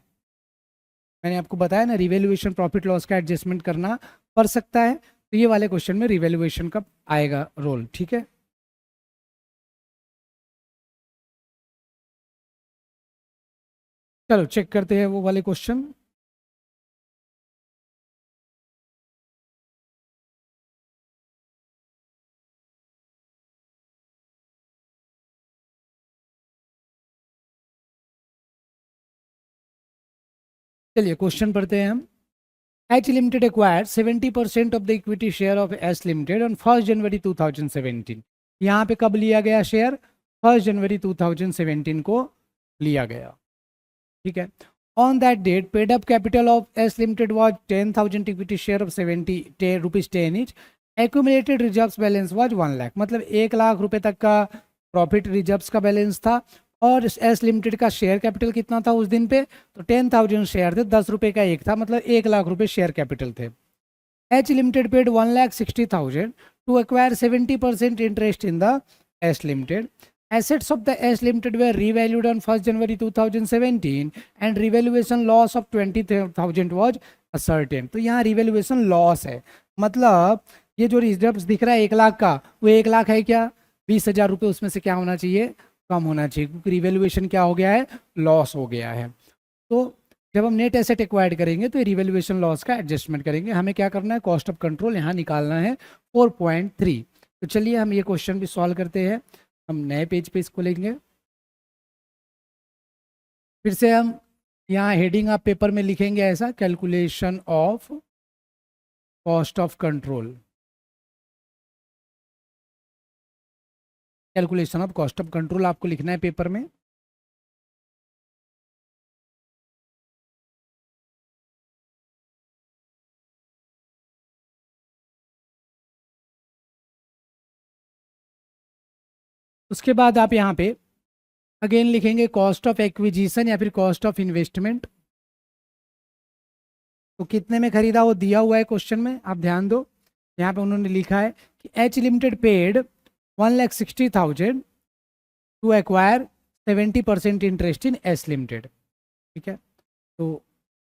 मैंने आपको बताया ना, रिवेल्युएशन प्रॉफिट लॉस का एडजस्टमेंट करना पड़ सकता है, तो ये वाले क्वेश्चन में रिवेल्युएशन का आएगा रोल, ठीक है। चलो चेक करते हैं वो वाले क्वेश्चन। चलिए क्वेश्चन पढ़ते हैं हम। H Limited acquired 70% of the equity share of S Limited on 1st January 2017। यहाँ पे कब लिया गया शेयर, 1st जनवरी 2017 को लिया गया, ठीक है। On that date, paid up capital of S Limited was 10,000 equity share of 70 rupees 10 each. Accumulated reserves balance was 1 lakh, मतलब 1 लाख रुपए तक का प्रॉफिट रिजर्व्स का बैलेंस था, और एस लिमिटेड का शेयर कैपिटल कितना था उस दिन पे, तो 10,000 शेयर थे, 10 रुपए का एक था, मतलब 1 लाख रुपए शेयर कैपिटल थे। H limited paid 1,60,000 to acquire 70% interest in the S limited. Assets of the S Limited were revalued on 1st January 2017 and revaluation loss of 20,000 was ascertained। तो यहाँ revaluation loss है, मतलब ये जो रिजर्व्स दिख रहा है 1 लाख का, वो 1 लाख है क्या, 20,000 रुपये उसमें से क्या होना चाहिए, कम होना चाहिए, क्योंकि रिवेल्युएशन क्या हो गया है, लॉस हो गया है। तो जब हम नेट एसेट एक्वायर्ड करेंगे तो रिवेल्युएशन लॉस का एडजस्टमेंट करेंगे। हमें क्या करना है, कॉस्ट ऑफ कंट्रोल यहाँ निकालना है 4.3। तो चलिए हम ये क्वेश्चन भी सॉल्व करते हैं, हम नए पेज पे इसको लेंगे। फिर से हम यहाँ हेडिंग आप पेपर में लिखेंगे ऐसा, calculation of cost of control, calculation of cost of control आपको लिखना है पेपर में। उसके बाद आप यहाँ पे अगेन लिखेंगे कॉस्ट ऑफ एक्विजिशन या फिर कॉस्ट ऑफ इन्वेस्टमेंट। तो कितने में खरीदा वो दिया हुआ है क्वेश्चन में, आप ध्यान दो, यहाँ पे उन्होंने लिखा है कि H limited paid 1,60,000 to acquire 70% interest in S limited, ठीक है। तो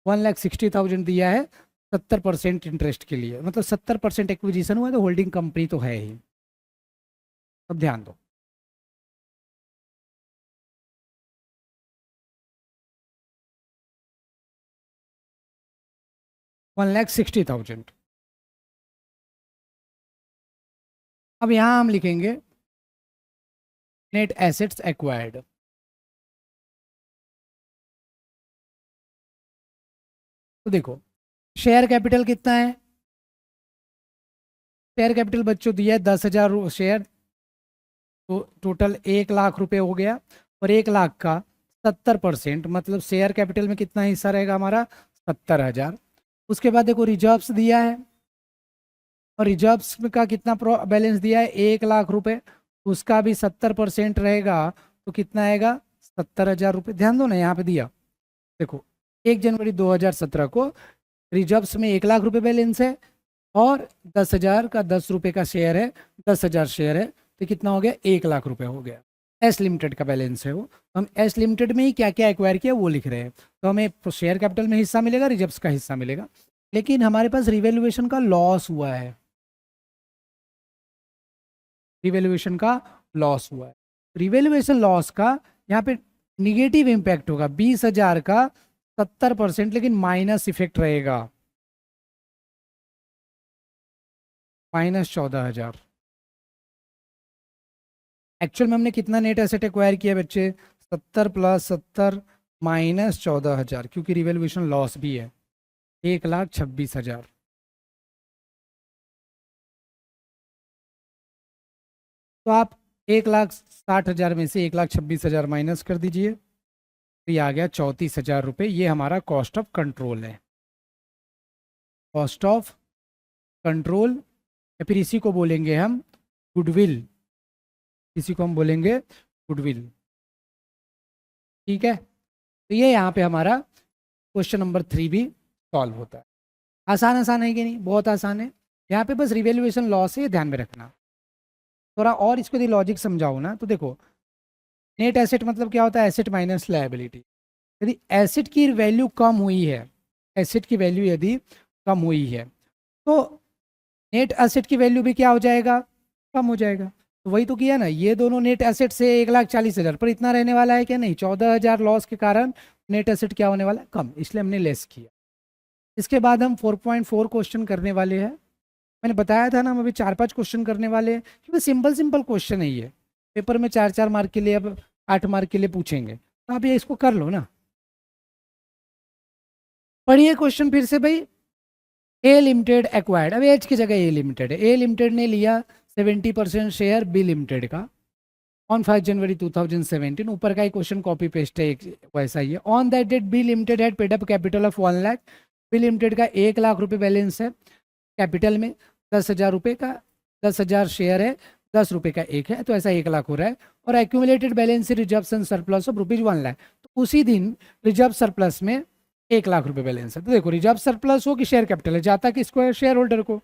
1,60,000 दिया है 70% इंटरेस्ट के लिए, मतलब 70% एक्विजिशन हुआ है, तो होल्डिंग कंपनी तो है ही। अब ध्यान दो, $1,60,000। अब यहाँ हम लिखेंगे नेट एसेट्स एक्वायर्ड। तो देखो शेयर कैपिटल कितना है, शेयर कैपिटल बच्चों दिया है 10,000 शेयर, तो टोटल 1,00,000 रुपए हो गया। और 1,00,000 का 70% मतलब शेयर कैपिटल में कितना हिस्सा रहेगा हमारा, 70,000। उसके बाद देखो रिजर्व्स दिया है, और रिजर्व्स का कितना बैलेंस दिया है, 1,00,000 रुपए, उसका भी 70% रहेगा, तो कितना आएगा, 70,000 रुपये। ध्यान दो ना, यहाँ पे दिया देखो 1 जनवरी 2017 को रिजर्व्स में 1,00,000 रुपए बैलेंस है, और 10,000 का 10 रुपए का शेयर है, 10,000 शेयर है, तो कितना हो गया, 1,00,000 रुपए हो गया। एस लिमिटेड का बैलेंस है वो, तो हम एस लिमिटेड में ही क्या क्या एक्वायर किया वो लिख रहे हैं। तो हमें शेयर कैपिटल में हिस्सा मिलेगा, रिजर्व्स का हिस्सा मिलेगा। लेकिन हमारे पास रिवैल्यूएशन का लॉस हुआ है, रिवैल्यूएशन का लॉस हुआ है। रिवैल्यूएशन लॉस का यहाँ पे निगेटिव इम्पैक्ट होगा, 20,000 का 70%, लेकिन माइनस इफेक्ट रहेगा, -14,000। एक्चुअल में हमने कितना नेट एसेट एक्वायर किया बच्चे, 70 + 70 -14,000, क्योंकि रिवैल्यूएशन लॉस भी है, 1,26,000। तो आप 1,60,000 में से 1,26,000 माइनस कर दीजिए, तो ये आ गया 34,000 रुपये। ये हमारा कॉस्ट ऑफ कंट्रोल है, कॉस्ट ऑफ कंट्रोल, या फिर इसी को बोलेंगे हम गुडविल, इसी को हम बोलेंगे गुडविल। ठीक है, तो ये यहाँ पे हमारा क्वेश्चन नंबर 3 भी सॉल्व होता है। आसान आसान है कि नहीं, बहुत आसान है। यहाँ पे बस रिवैल्यूएशन लॉस है, ध्यान में रखना। थोड़ा और इसको यदि लॉजिक समझाओ ना, तो देखो नेट एसेट मतलब क्या होता है, एसेट माइनस लायबिलिटी। यदि एसेट की वैल्यू कम हुई है, एसेट की वैल्यू यदि कम हुई है, तो नेट एसेट की वैल्यू भी क्या हो जाएगा, कम हो जाएगा। तो वही तो किया ना, ये दोनों नेट एसेट से 1,40,000 पर इतना रहने वाला है क्या, नहीं, 14,000 लॉस के कारण नेट एसेट क्या होने वाला है, कम, इसलिए हमने लेस किया। इसके बाद हम 4.4 क्वेश्चन करने वाले हैं। मैंने बताया था ना, हम अभी 4-5 क्वेश्चन करने वाले हैं, क्योंकि सिंपल सिंपल क्वेश्चन है ये, पेपर में 4-4 मार्क के लिए, अब 8 मार्क के लिए पूछेंगे, तो आप ये इसको कर लो ना। पढ़िए क्वेश्चन फिर से भाई। ए लिमिटेड एक्वायर्ड, अब एच की जगह ए लिमिटेड है, ए लिमिटेड ने लिया 70% शेयर बी लिमिटेड का ऑन 5 जनवरी 2017। ऊपर का ही क्वेश्चन कॉपी पेस्ट है, एक वैसा ही है। On that date B limited had paid up capital of 1,00,000। B limited का 1,00,000 रुपये बैलेंस है कैपिटल में, 10,000 रुपये का 10,000 शेयर है, 10 रुपये का एक है, तो ऐसा 1,00,000 हो रहा है। और accumulated balance reserve and surplus of ₹1,00,000, तो उसी दिन रिजर्व सरप्लस में 1,00,000 रुपये बैलेंस है। तो देखो रिजर्व सरप्लस हो कि शेयर कैपिटल है, जाता किसको है, शेयर होल्डर को।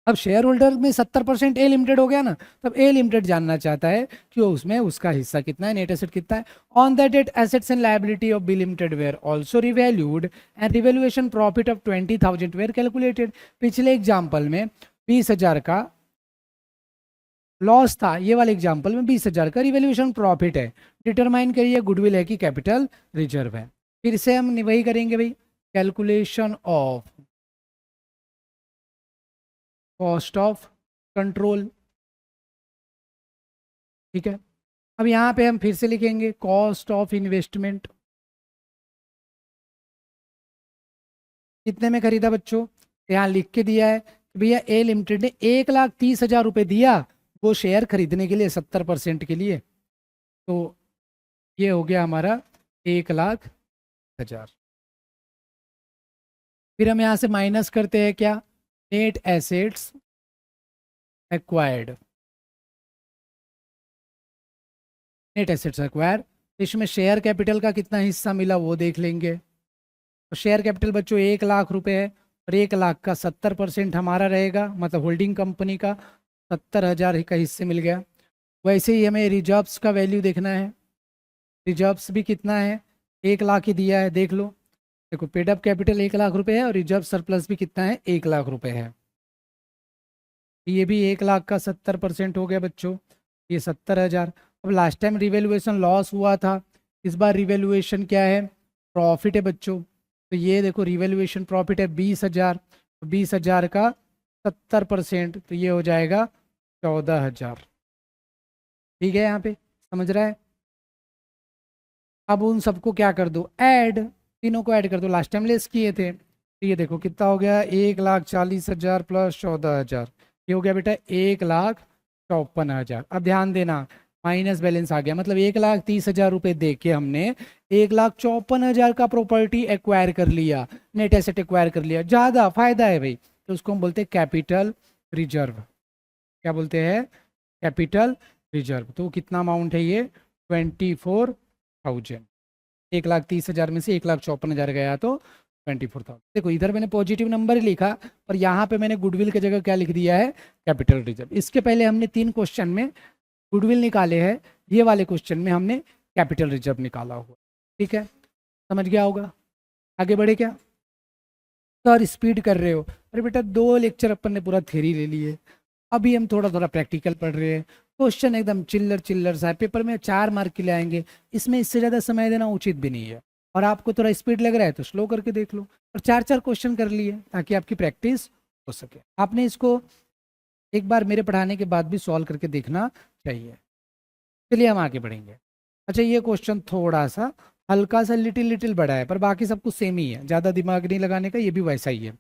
अब शेयर होल्डर में 70% ए लिमिटेड हो गया ना, तब ए लिमिटेड जानना चाहता है कि उसमें उसका हिस्सा कितना है, नेट एसेट कितना है। On that date assets and liability of B limited were also revalued and revaluation profit of 20,000 were calculated. पिछले एग्जांपल में 20,000 का लॉस था, ये वाले एग्जांपल में 20,000 का रिवैल्यूएशन प्रॉफिट है। डिटरमाइन करिए गुडविल है कि कैपिटल रिजर्व है। फिर से हम वही करेंगे भाई, calculation of cost of control. ठीक है, अब यहाँ पे हम फिर से लिखेंगे कॉस्ट ऑफ इन्वेस्टमेंट। कितने में खरीदा बच्चों, यहाँ लिख के दिया है कि भैया ए लिमिटेड ने 1,30,000 रुपये दिया वो शेयर खरीदने के लिए, 70% के लिए। तो ये हो गया हमारा 1,00,000। फिर हम यहाँ से माइनस करते हैं क्या, net assets acquired, net assets acquire. इसमें शेयर कैपिटल का कितना हिस्सा मिला वो देख लेंगे। तो शेयर कैपिटल बच्चों 1,00,000 रुपये है, और 1,00,000 का 70% हमारा रहेगा, मतलब होल्डिंग कंपनी का 70,000 का हिस्से मिल गया। वैसे ही हमें रिजर्व्स का वैल्यू देखना है, रिजर्व्स भी कितना है, 1,00,000 ही दिया है, देख लो देखो पेड अप कैपिटल 1 लाख रुपए है और रिजर्व सरप्लस भी कितना है, 1 लाख रुपए है। ये भी 1 लाख का 70% हो गया बच्चों, ये 70 हजार। अब लास्ट टाइम रिवेल्युएशन लॉस हुआ था, इस बार रिवेल्युएशन क्या है, प्रॉफिट है बच्चों। तो ये देखो रिवेल्युएशन प्रॉफिट है 20 हजार, 20 हजार का 70%, तो ये हो जाएगा 14 हजार। ठीक है, यहाँ पे समझ रहा है। अब उन सबको क्या कर दो, ऐड, तीनों को ऐड कर दो, लास्ट टाइम लेस किए थे। तो ये देखो कितना हो गया, 1,40,000 प्लस 14 हजार, ये हो गया बेटा 1,54,000। अब ध्यान देना, माइनस बैलेंस आ गया, मतलब 1,30,000 रुपये दे के हमने 1,54,000 का प्रॉपर्टी एक्वायर कर लिया, नेट एसेट एक्वायर कर लिया, ज़्यादा फायदा है भाई। तो उसको हम बोलते हैं कैपिटल रिजर्व। क्या बोलते हैं, कैपिटल रिजर्व। तो कितना अमाउंट है ये, 24,000। 1,30,000 में से 1,54,000 गया तो 24,000। देखो इधर मैंने पॉजिटिव नंबर ही लिखा, पर यहाँ पे मैंने गुडविल की जगह क्या लिख दिया है, कैपिटल रिजर्व। इसके पहले हमने 3 क्वेश्चन में गुडविल निकाले हैं, ये वाले क्वेश्चन में हमने कैपिटल रिजर्व निकाला हुआ। ठीक है, समझ गया होगा। आगे बढ़े क्या सर, स्पीड कर रहे हो? अरे बेटा 2 लेक्चर अपन ने पूरा थ्योरी ले लिए, अभी हम थोड़ा थोड़ा प्रैक्टिकल पढ़ रहे हैं। क्वेश्चन एकदम चिल्लर चिल्लर सा है, पेपर में 4 मार्क के लिए आएंगे, इसमें इससे ज़्यादा समय देना उचित भी नहीं है। और आपको थोड़ा स्पीड लग रहा है तो स्लो करके देख लो, और 4 4 क्वेश्चन कर लिए ताकि आपकी प्रैक्टिस हो सके। आपने इसको एक बार मेरे पढ़ाने के बाद भी सॉल्व करके देखना चाहिए। चलिए हम आगे बढ़ेंगे। अच्छा ये क्वेश्चन थोड़ा सा हल्का सा लिटिल लिटिल बड़ा है, पर बाकी सब कुछ सेम ही है, ज़्यादा दिमाग नहीं लगाने का, ये भी वैसा ही है।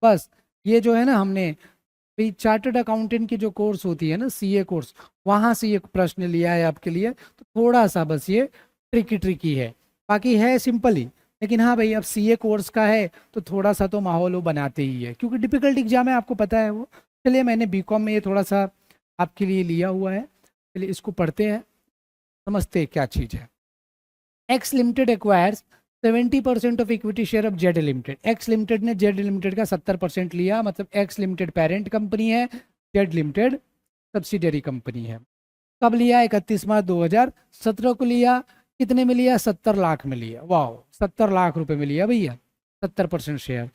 बस ये जो है ना, हमने चार्टर्ड अकाउंटेंट की जो कोर्स होती है ना, सीए कोर्स, वहाँ से ये प्रश्न लिया है आपके लिए। तो थोड़ा सा बस ये ट्रिकी ट्रिकी है, बाकी है सिंपल ही। लेकिन हाँ भाई, अब सीए कोर्स का है तो थोड़ा सा तो माहौल वो बनाते ही है, क्योंकि डिफिकल्ट एग्जाम है, आपको पता है वो। चलिए मैंने बीकॉम में ये थोड़ा सा आपके लिए लिया हुआ है, चलिए इसको पढ़ते हैं, समझते हैं क्या चीज़ है। X limited acquires 70% of equity share of Z limited. X limited ने जेड लिमिटेड का 70% लिया, मतलब एक्स लिमिटेड पेरेंट कंपनी है, जेड लिमिटेड सब्सिडियरी कंपनी है। कब लिया, 31 मार्च 2017 को लिया। कितने में लिया, 70 लाख में लिया। वाह, 70 लाख रुपए में लिया भैया, 70% share.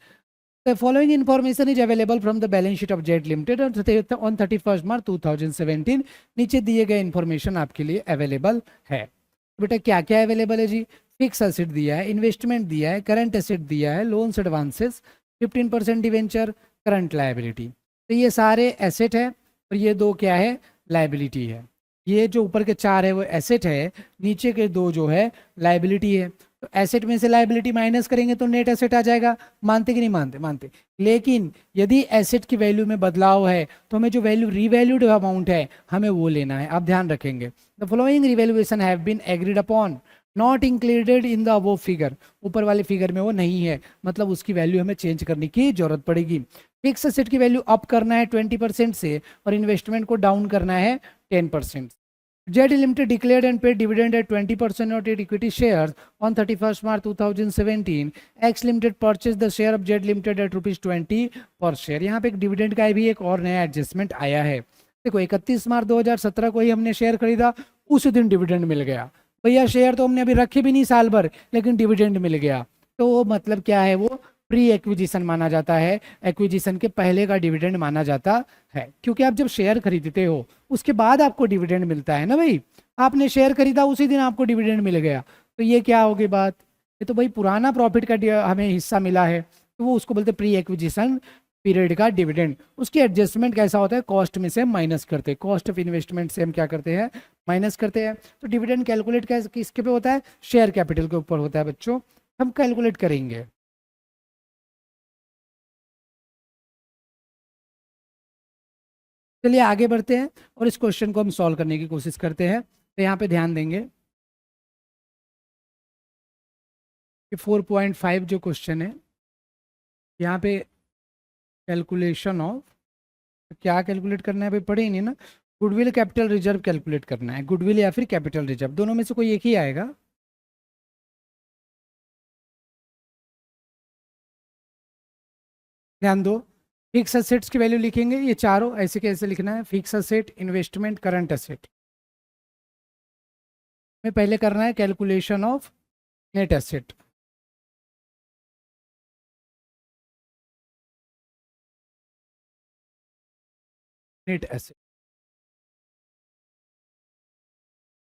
The following information is available from the balance sheet of Jet Limited on 31st March 2017। नीचे दिए गए इंफॉर्मेशन आपके लिए अवेलेबल है। बेटा क्या क्या अवेलेबल है जी, फिक्स एसेट दिया है, इन्वेस्टमेंट दिया है, करंट एसेट दिया है, loans advances, 15% debenture, current liability. तो ये सारे एसेट है और ये 2 क्या है, लायबिलिटी है। ये जो ऊपर के 4 है वो एसेट है, नीचे के 2 जो है लायबिलिटी है। तो एसेट में से लायबिलिटी माइनस करेंगे तो नेट एसेट आ जाएगा। मानते कि नहीं मानते, मानते। लेकिन यदि एसेट की वैल्यू में बदलाव है तो हमें जो वैल्यू रीवैल्यूड अमाउंट है हमें वो लेना है। आप ध्यान रखेंगे, the following revaluation have been agreed upon not included in the above figure. ऊपर वाले फिगर में वो नहीं है, मतलब उसकी वैल्यू हमें चेंज करने की जरूरत पड़ेगी। फिक्स एसेट की वैल्यू अप करना है 20% से, और इन्वेस्टमेंट को डाउन करना है 10%। Z Limited declared and paid dividend at 20% of its equity shares on 31st March 2017. X Limited purchased the share of Z Limited at ₹20 per share। यहाँ पे एक डिविडेंड का भी एक और नया एडजस्टमेंट आया है। देखो 31 मार्च 2017 को ही हमने शेयर खरीदा, उस दिन डिविडेंड मिल गया। भैया शेयर तो हमने अभी रखे भी नहीं साल भर, लेकिन डिविडेंड मिल गया, तो वो मतलब क्या है, वो प्री एक्विजिशन माना जाता है, एक्विजिशन के पहले का डिविडेंड माना जाता है। क्योंकि आप जब शेयर खरीदते हो उसके बाद आपको डिविडेंड मिलता है ना भाई, आपने शेयर खरीदा उसी दिन आपको डिविडेंड मिल गया, तो ये क्या होगी बात, ये तो भाई पुराना प्रॉफिट का हमें हिस्सा मिला है, तो वो उसको बोलते प्री एक्विजिशन पीरियड का डिविडेंड। उसकी एडजस्टमेंट कैसा होता है, कॉस्ट में से हम माइनस करते हैं, कॉस्ट ऑफ इन्वेस्टमेंट से हम क्या करते हैं, माइनस करते हैं। तो डिविडेंड कैलकुलेट किसके पे होता है, शेयर कैपिटल के ऊपर होता है बच्चों, हम कैलकुलेट करेंगे। चलिए आगे बढ़ते हैं और इस क्वेश्चन को हम सॉल्व करने की कोशिश करते हैं। तो यहाँ पे ध्यान देंगे कि 4.5 जो क्वेश्चन है, यहाँ पे कैलकुलेशन ऑफ, क्या कैलकुलेट करना है भाई, पढ़े ही नहीं ना। गुडविल कैपिटल रिजर्व कैलकुलेट करना है, गुडविल या फिर कैपिटल रिजर्व, दोनों में से कोई एक ही आएगा। ध्यान दो, फिक्स असेट्स की वैल्यू लिखेंगे, ये चारों ऐसे कैसे लिखना है, fix asset, investment, current asset. में पहले करना है calculation of net asset. Net asset,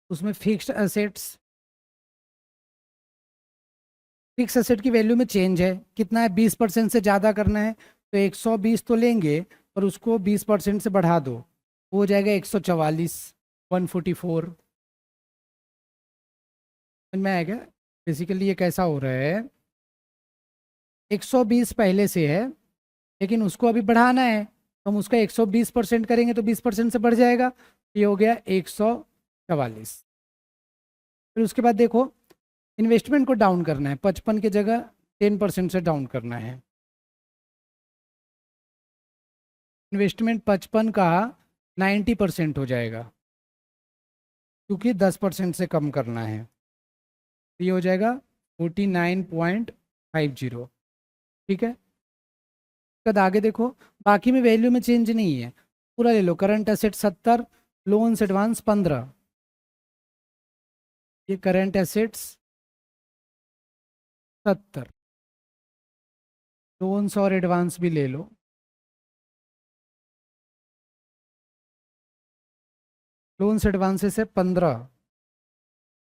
उसमें फिक्स्ड एसेट्स, फिक्स एसेट की वैल्यू में चेंज है, कितना है 20% से ज़्यादा करना है तो 120 तो लेंगे और उसको 20% से बढ़ा दो, वो हो जाएगा 144, 144। समझ में आएगा? बेसिकली ये कैसा हो रहा है, 120 पहले से है लेकिन उसको अभी बढ़ाना है तो हम उसका 120% करेंगे तो 20% से बढ़ जाएगा, ये हो गया 144। फिर उसके बाद देखो इन्वेस्टमेंट को डाउन करना है, 55 की जगह 10% से डाउन करना है। इन्वेस्टमेंट 55 का 90% हो जाएगा क्योंकि 10% से कम करना है, तो ये हो जाएगा 49.50। ठीक है, बाद आगे देखो बाकी में वैल्यू में चेंज नहीं है, पूरा ले लो। करंट एसेट 70, लोन्स एडवांस 15, ये करंट एसेट्स 70, लोन्स और एडवांस भी ले लो, लोन्स एडवांसेस है 15,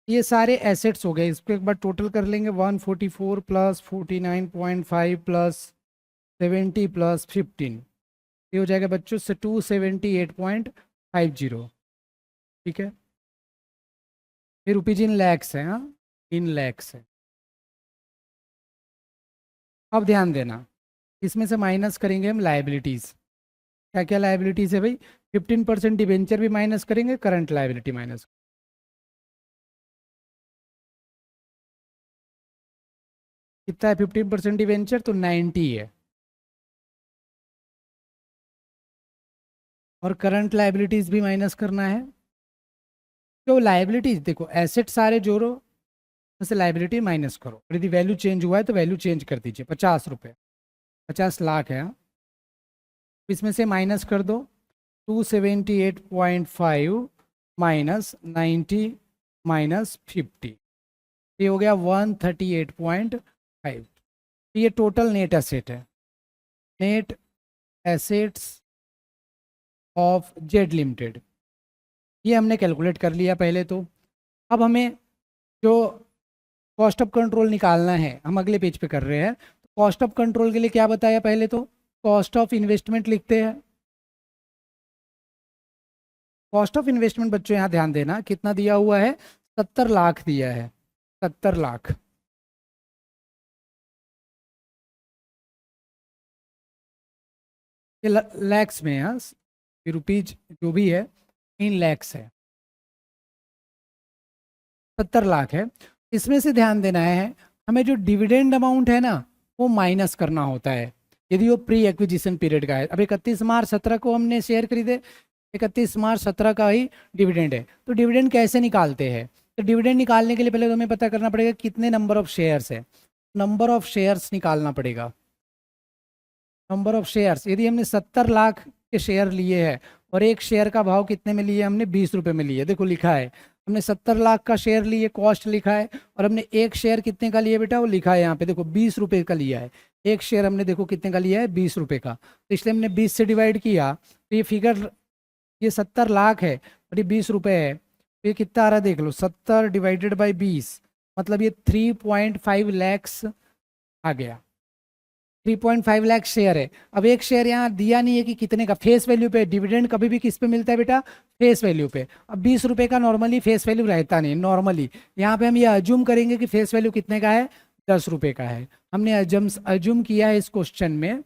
ये सारे एसेट्स हो गए। इसको एक बार टोटल कर लेंगे, 144 प्लस 49.5 प्लस 70 प्लस 15, ये हो जाएगा बच्चों से 278.50। ठीक है, ये रुपीज इन लैक्स है, हाँ इन लैक्स है। अब ध्यान देना, इसमें से माइनस करेंगे हम लाइबिलिटीज़। क्या क्या लाइबिलिटीज़ है भाई, 15% डिवेंचर भी माइनस करेंगे, करंट लाइबिलिटी माइनस। कितना है 15% डिवेंचर, तो 90 है। और करंट लाइबिलिटीज़ भी माइनस करना है। तो लाइबिलिटीज़ देखो, एसेट सारे जोड़ो, उससे लाइबिलिटी माइनस करो, और यदि वैल्यू चेंज हुआ है तो वैल्यू चेंज कर दीजिए। 50 रुपये, 50 लाख है, हाँ? इसमें से माइनस कर दो 278.5 माइनस 90 माइनस 50, ये हो गया 138.5। ये टोटल नेट एसेट है, net assets of Z limited, ये हमने कैलकुलेट कर लिया पहले तो। अब हमें जो कॉस्ट ऑफ कंट्रोल निकालना है, हम अगले पेज पे कर रहे हैं। कॉस्ट ऑफ कंट्रोल के लिए क्या बताया, पहले तो कॉस्ट ऑफ इन्वेस्टमेंट लिखते हैं। कॉस्ट ऑफ इन्वेस्टमेंट बच्चों यहाँ ध्यान देना कितना दिया हुआ है, 70 लाख दिया है, 70 लाख। ये लैक्स में है, रुपीज जो भी है इन लैक्स है, 70 लाख है। इसमें से ध्यान देना है, हमें जो डिविडेंड अमाउंट है ना वो माइनस करना होता है यदि वो प्री एक्विजिशन पीरियड का है। अब 31 मार्च 17 को हमने शेयर खरीदे, 31 मार्च 17 का ही डिविडेंड है। तो डिविडेंड कैसे निकालते हैं, तो डिविडेंड निकालने के लिए पहले तो हमें पता करना पड़ेगा कितने नंबर ऑफ शेयर्स है, नंबर ऑफ शेयर्स निकालना पड़ेगा। नंबर ऑफ शेयर्स, यदि हमने 70 लाख के शेयर लिए हैं और एक शेयर का भाव कितने में लिए, हमने 20 रुपये में लिए, देखो लिखा है हमने 70 लाख का शेयर लिए, कॉस्ट लिखा है, और हमने एक शेयर कितने का लिया बेटा, वो लिखा है यहाँ पे देखो 20 रुपये का लिया है। एक शेयर हमने देखो कितने का लिया है, 20 रुपये का, तो इसलिए हमने 20 से डिवाइड किया तो ये फिगर, ये 70 लाख है और ये 20 रुपये है, तो ये कितना आ रहा है देख लो, 70 डिवाइडेड बाई 20, मतलब ये 3.5 लैक्स आ गया। 3.5 लाख शेयर है। अब एक शेयर यहाँ दिया नहीं है कि कितने का, फेस वैल्यू पे। डिविडेंड कभी भी किस पे मिलता है बेटा, फेस वैल्यू पे। अब 20 रुपये का नॉर्मली फेस वैल्यू रहता नहीं, नॉर्मली यहाँ पे हम ये अज्यूम करेंगे कि फेस वैल्यू कितने का है, 10 रुपये का है। हमने अज्यूम किया है इस क्वेश्चन में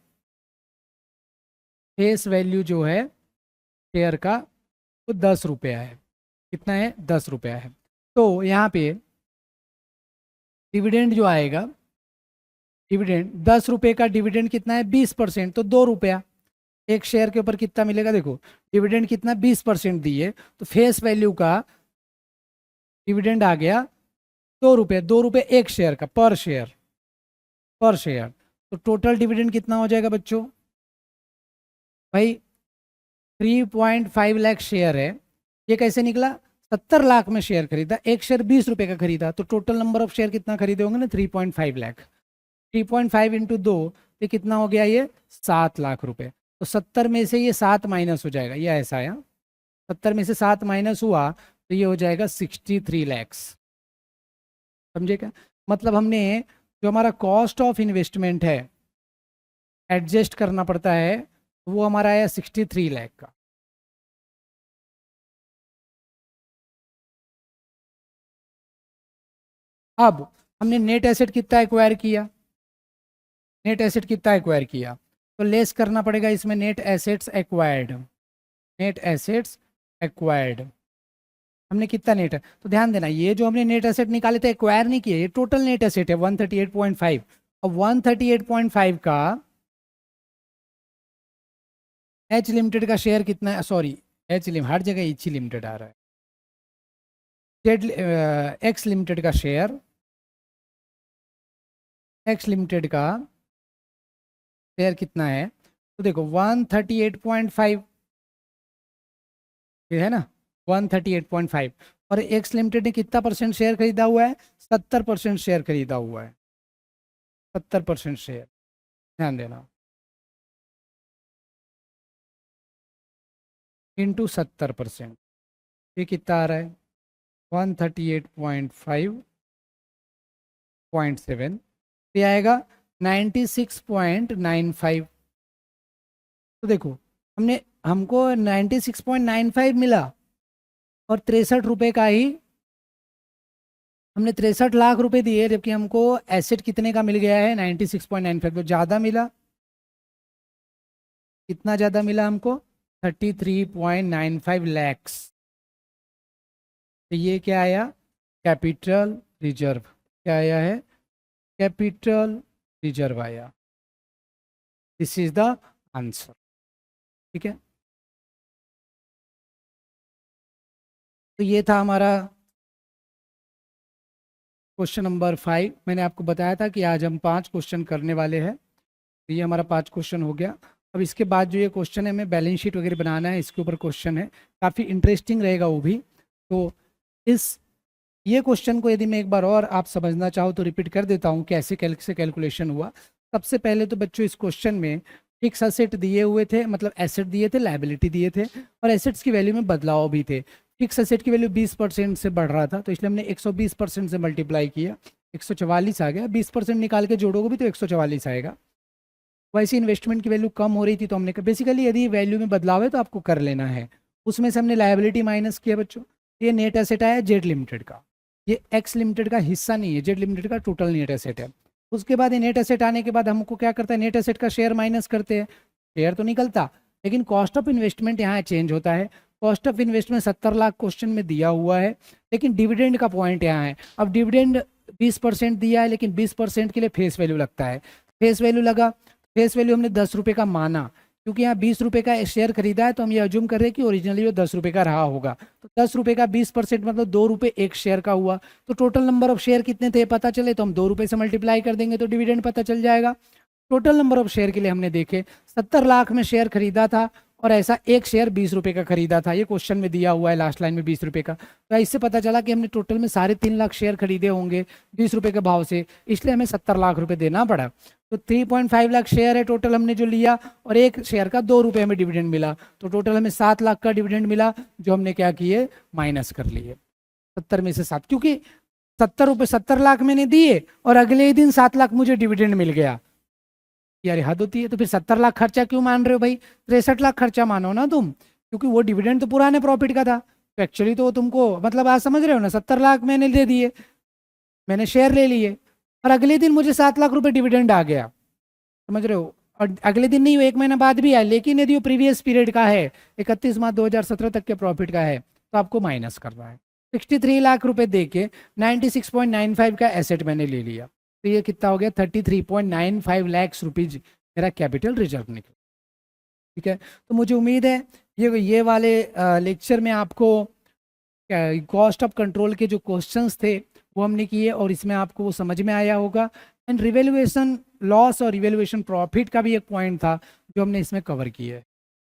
फेस वैल्यू जो है शेयर का वो 10 रुपया है। कितना है, 10 रुपया है। तो यहाँ पे डिविडेंड जो आएगा, डिविडेंड 10 रुपये का डिविडेंड कितना है, 20%, तो 2 रुपया। एक शेयर के ऊपर कितना मिलेगा, देखो डिविडेंड कितना 20% दिए, तो फेस वैल्यू का डिविडेंड आ गया 2 रुपये। 2 रुपये एक शेयर का, पर शेयर, पर शेयर। तो टोटल डिविडेंड कितना हो जाएगा बच्चों भाई, 3.5 लाख शेयर है। ये कैसे निकला, 70 लाख में शेयर खरीदा, एक शेयर 20 रुपये का खरीदा, तो टोटल नंबर ऑफ शेयर कितना खरीदे होंगे ना, 3.5 लाख। 3.5 इंटू 2, ये कितना हो गया, ये 7 लाख रुपए। तो 70 में से ये 7 माइनस हो जाएगा, ये ऐसा है। 70 में से 7 माइनस हुआ तो ये हो जाएगा 63 लैक्स। समझे क्या? मतलब हमने जो हमारा कॉस्ट ऑफ इन्वेस्टमेंट है एडजस्ट करना पड़ता है, वो हमारा आया 63 लाख का। अब हमने नेट एसेट कितना एक्वायर किया, नेट एसेट कितना एक्वायर किया, तो लेस करना पड़ेगा इसमें net assets acquired. Net assets acquired हमने कितना नेट है, तो ध्यान देना ये जो हमने नेट एसेट निकाले थे एक्वायर नहीं किए, ये टोटल नेट एसेट है 138.5। अब 138.5 का एच लिमिटेड का शेयर कितना है, सॉरी एच लिमिटेड हर जगह एच लिमिटेड आ रहा है, जेड एक्स लिमिटेड का शेयर, एक्स लिमिटेड का शेयर कितना है, तो देखो 138.5 ये है ना, 138.5। और एक्स लिमिटेड ने कितना परसेंट शेयर खरीदा हुआ है, 70% शेयर खरीदा हुआ है, 70% शेयर, ध्यान देना, इंटू 70%, ये कितना आ रहा है 138.5.7, ये आएगा 96.95। तो देखो हमने हमको 96.95 मिला और 63 रुपये का ही हमने 63 लाख रुपए दिए, जबकि हमको एसेट कितने का मिल गया है 96.95, तो ज़्यादा मिला। कितना ज़्यादा मिला हमको 33.95 लैक्स। तो ये क्या आया, कैपिटल रिजर्व, क्या आया है, कैपिटल रिजर्व आया। This is the answer. ठीक है, तो ये था हमारा क्वेश्चन नंबर 5। मैंने आपको बताया था कि आज हम 5 क्वेश्चन करने वाले हैं, तो ये हमारा 5 क्वेश्चन हो गया। अब इसके बाद जो ये क्वेश्चन है हमें बैलेंस शीट वगैरह बनाना है, इसके ऊपर क्वेश्चन है, काफ़ी इंटरेस्टिंग रहेगा वो भी। तो ये क्वेश्चन को यदि मैं एक बार और आप समझना चाहो तो रिपीट कर देता हूँ कैसे कैलकुलेशन हुआ। सबसे पहले तो बच्चों इस क्वेश्चन में फिक्स एसेट दिए हुए थे, मतलब एसेट दिए थे, लायबिलिटी दिए थे, और एसेट्स की वैल्यू में बदलाव भी थे। फिक्स एसेट की वैल्यू 20% से बढ़ रहा था, तो इसलिए हमने 120% से मल्टीप्लाई किया, 144 आ गया। 20% निकाल के जोड़ोगे भी तो 144 आएगा। वैसे इन्वेस्टमेंट की वैल्यू कम हो रही थी, तो हमने बेसिकली यदि वैल्यू में बदलाव है तो आपको कर लेना है। उसमें से हमने लायबिलिटी माइनस किया बच्चों, ये नेट एसेट आया जेड लिमिटेड का, ये एक्स लिमिटेड का हिस्सा नहीं है, जेड लिमिटेड का टोटल नेट एसेट है। उसके बाद ये नेट एसेट आने के बाद हमको क्या करता है, नेट एसेट का शेयर माइनस करते हैं, शेयर तो निकलता, लेकिन कॉस्ट ऑफ इन्वेस्टमेंट यहाँ चेंज होता है। Cost of investment 70 lakh question में दिया हुआ है, लेकिन डिविडेंड का पॉइंट यहाँ है। अब डिविडेंड 20% दिया है, लेकिन 20% के लिए फेस वैल्यू लगता है। फेस वैल्यू लगा, फेस वैल्यू हमने 10 रुपये का माना, क्योंकि यहाँ 20 रुपये का शेयर खरीदा है, तो हम ये अज्यूम कर रहे हैं कि ओरिजिनली वो 10 रुपये का रहा होगा। तो 10 रुपये का 20% मतलब 2 रुपये एक शेयर का हुआ। तो टोटल नंबर ऑफ शेयर कितने थे पता चले, तो हम 2 रुपये से मल्टीप्लाई कर देंगे तो डिविडेंड पता चल जाएगा। टोटल नंबर ऑफ शेयर के लिए हमने देखे 70 लाख में शेयर खरीदा था, और ऐसा एक शेयर 20 रुपये का खरीदा था, ये क्वेश्चन में दिया हुआ है लास्ट लाइन में 20 रुपये का। तो इससे पता चला कि हमने टोटल में 3.5 लाख शेयर खरीदे होंगे 20 रुपये के भाव से, इसलिए हमें 70 लाख रुपए देना पड़ा। तो 3.5 लाख शेयर है टोटल हमने जो लिया, और एक शेयर का 2 रुपये हमें डिविडेंड मिला, तो टोटल हमें 7 लाख का डिविडेंड मिला, जो हमने क्या किए माइनस कर लिए 70 में से 7, क्योंकि 70 लाख मैंने दिए और अगले ही दिन 7 लाख मुझे डिविडेंड मिल गया, यार हद होती है। तो फिर 70 लाख खर्चा क्यों मान रहे हो भाई, 63 लाख खर्चा मानो ना तुम, क्योंकि वो डिविडेंड तो पुराने प्रॉफिट का था। तो एक्चुअली तो तुमको मतलब आज समझ रहे हो ना, 70 लाख मैंने दे दिए, मैंने शेयर ले लिए, और अगले दिन मुझे 7 लाख रुपए डिविडेंड आ गया, समझ रहे हो। और अगले दिन नहीं, 1 महीना बाद भी आया, लेकिन यदि वो प्रीवियस पीरियड का है, 31 मार्च 2017 तक के प्रॉफिट का है, तो आपको माइनस करना है। 63 लाख रुपए दे के 96.95 का एसेट मैंने ले लिया, तो ये कितना हो गया 33.95 लाख रुपीज मेरा कैपिटल रिजर्व निकला। ठीक है, तो मुझे उम्मीद है ये वाले लेक्चर में आपको कॉस्ट ऑफ कंट्रोल के जो क्वेश्चंस थे वो हमने किए, और इसमें आपको वो समझ में आया होगा। एंड रिवेल्युएशन लॉस और रिवेल्युएशन प्रॉफिट का भी एक पॉइंट था जो हमने इसमें कवर किया है।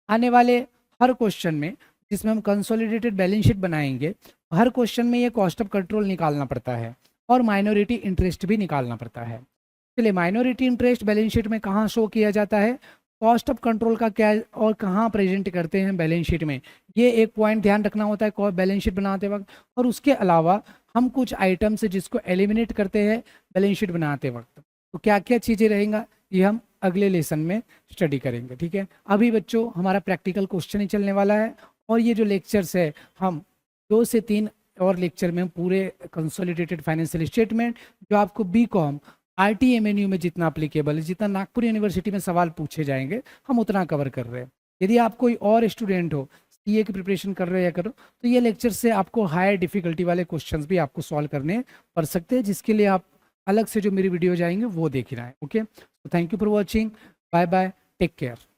आने वाले हर क्वेश्चन में जिसमें हम कंसोलिडेटेड बैलेंस शीट बनाएंगे, हर क्वेश्चन में ये कॉस्ट ऑफ कंट्रोल निकालना पड़ता है, और माइनॉरिटी इंटरेस्ट भी निकालना पड़ता है। चलिए, माइनॉरिटी इंटरेस्ट बैलेंस शीट में कहाँ शो किया जाता है, कॉस्ट ऑफ कंट्रोल का क्या और कहाँ प्रेजेंट करते हैं बैलेंस शीट में, ये एक पॉइंट ध्यान रखना होता है बैलेंस शीट बनाते वक्त। और उसके अलावा हम कुछ आइटम्स जिसको एलिमिनेट करते हैं बैलेंस शीट बनाते वक्त, तो क्या क्या चीज़ें रहेंगा ये हम अगले लेसन में स्टडी करेंगे, ठीक है। अभी बच्चों हमारा प्रैक्टिकल क्वेश्चन ही चलने वाला है, और ये जो लेक्चर्स है हम 2 से 3 और लेक्चर में पूरे कंसोलिडेटेड फाइनेंशियल स्टेटमेंट जो आपको बीकॉम RTMNU में जितना अप्लीकेबल है, जितना नागपुर यूनिवर्सिटी में सवाल पूछे जाएंगे हम उतना कवर कर रहे हैं। यदि आप कोई और स्टूडेंट हो CA की प्रिपरेशन कर रहे हैं या करो, तो ये लेक्चर से आपको हायर डिफिकल्टी वाले क्वेश्चंस भी आपको सॉल्व करने पड़ सकते हैं, जिसके लिए आप अलग से जो मेरी वीडियो जाएंगे वो देखना है। ओके, तो thank you for watching, bye bye, take care.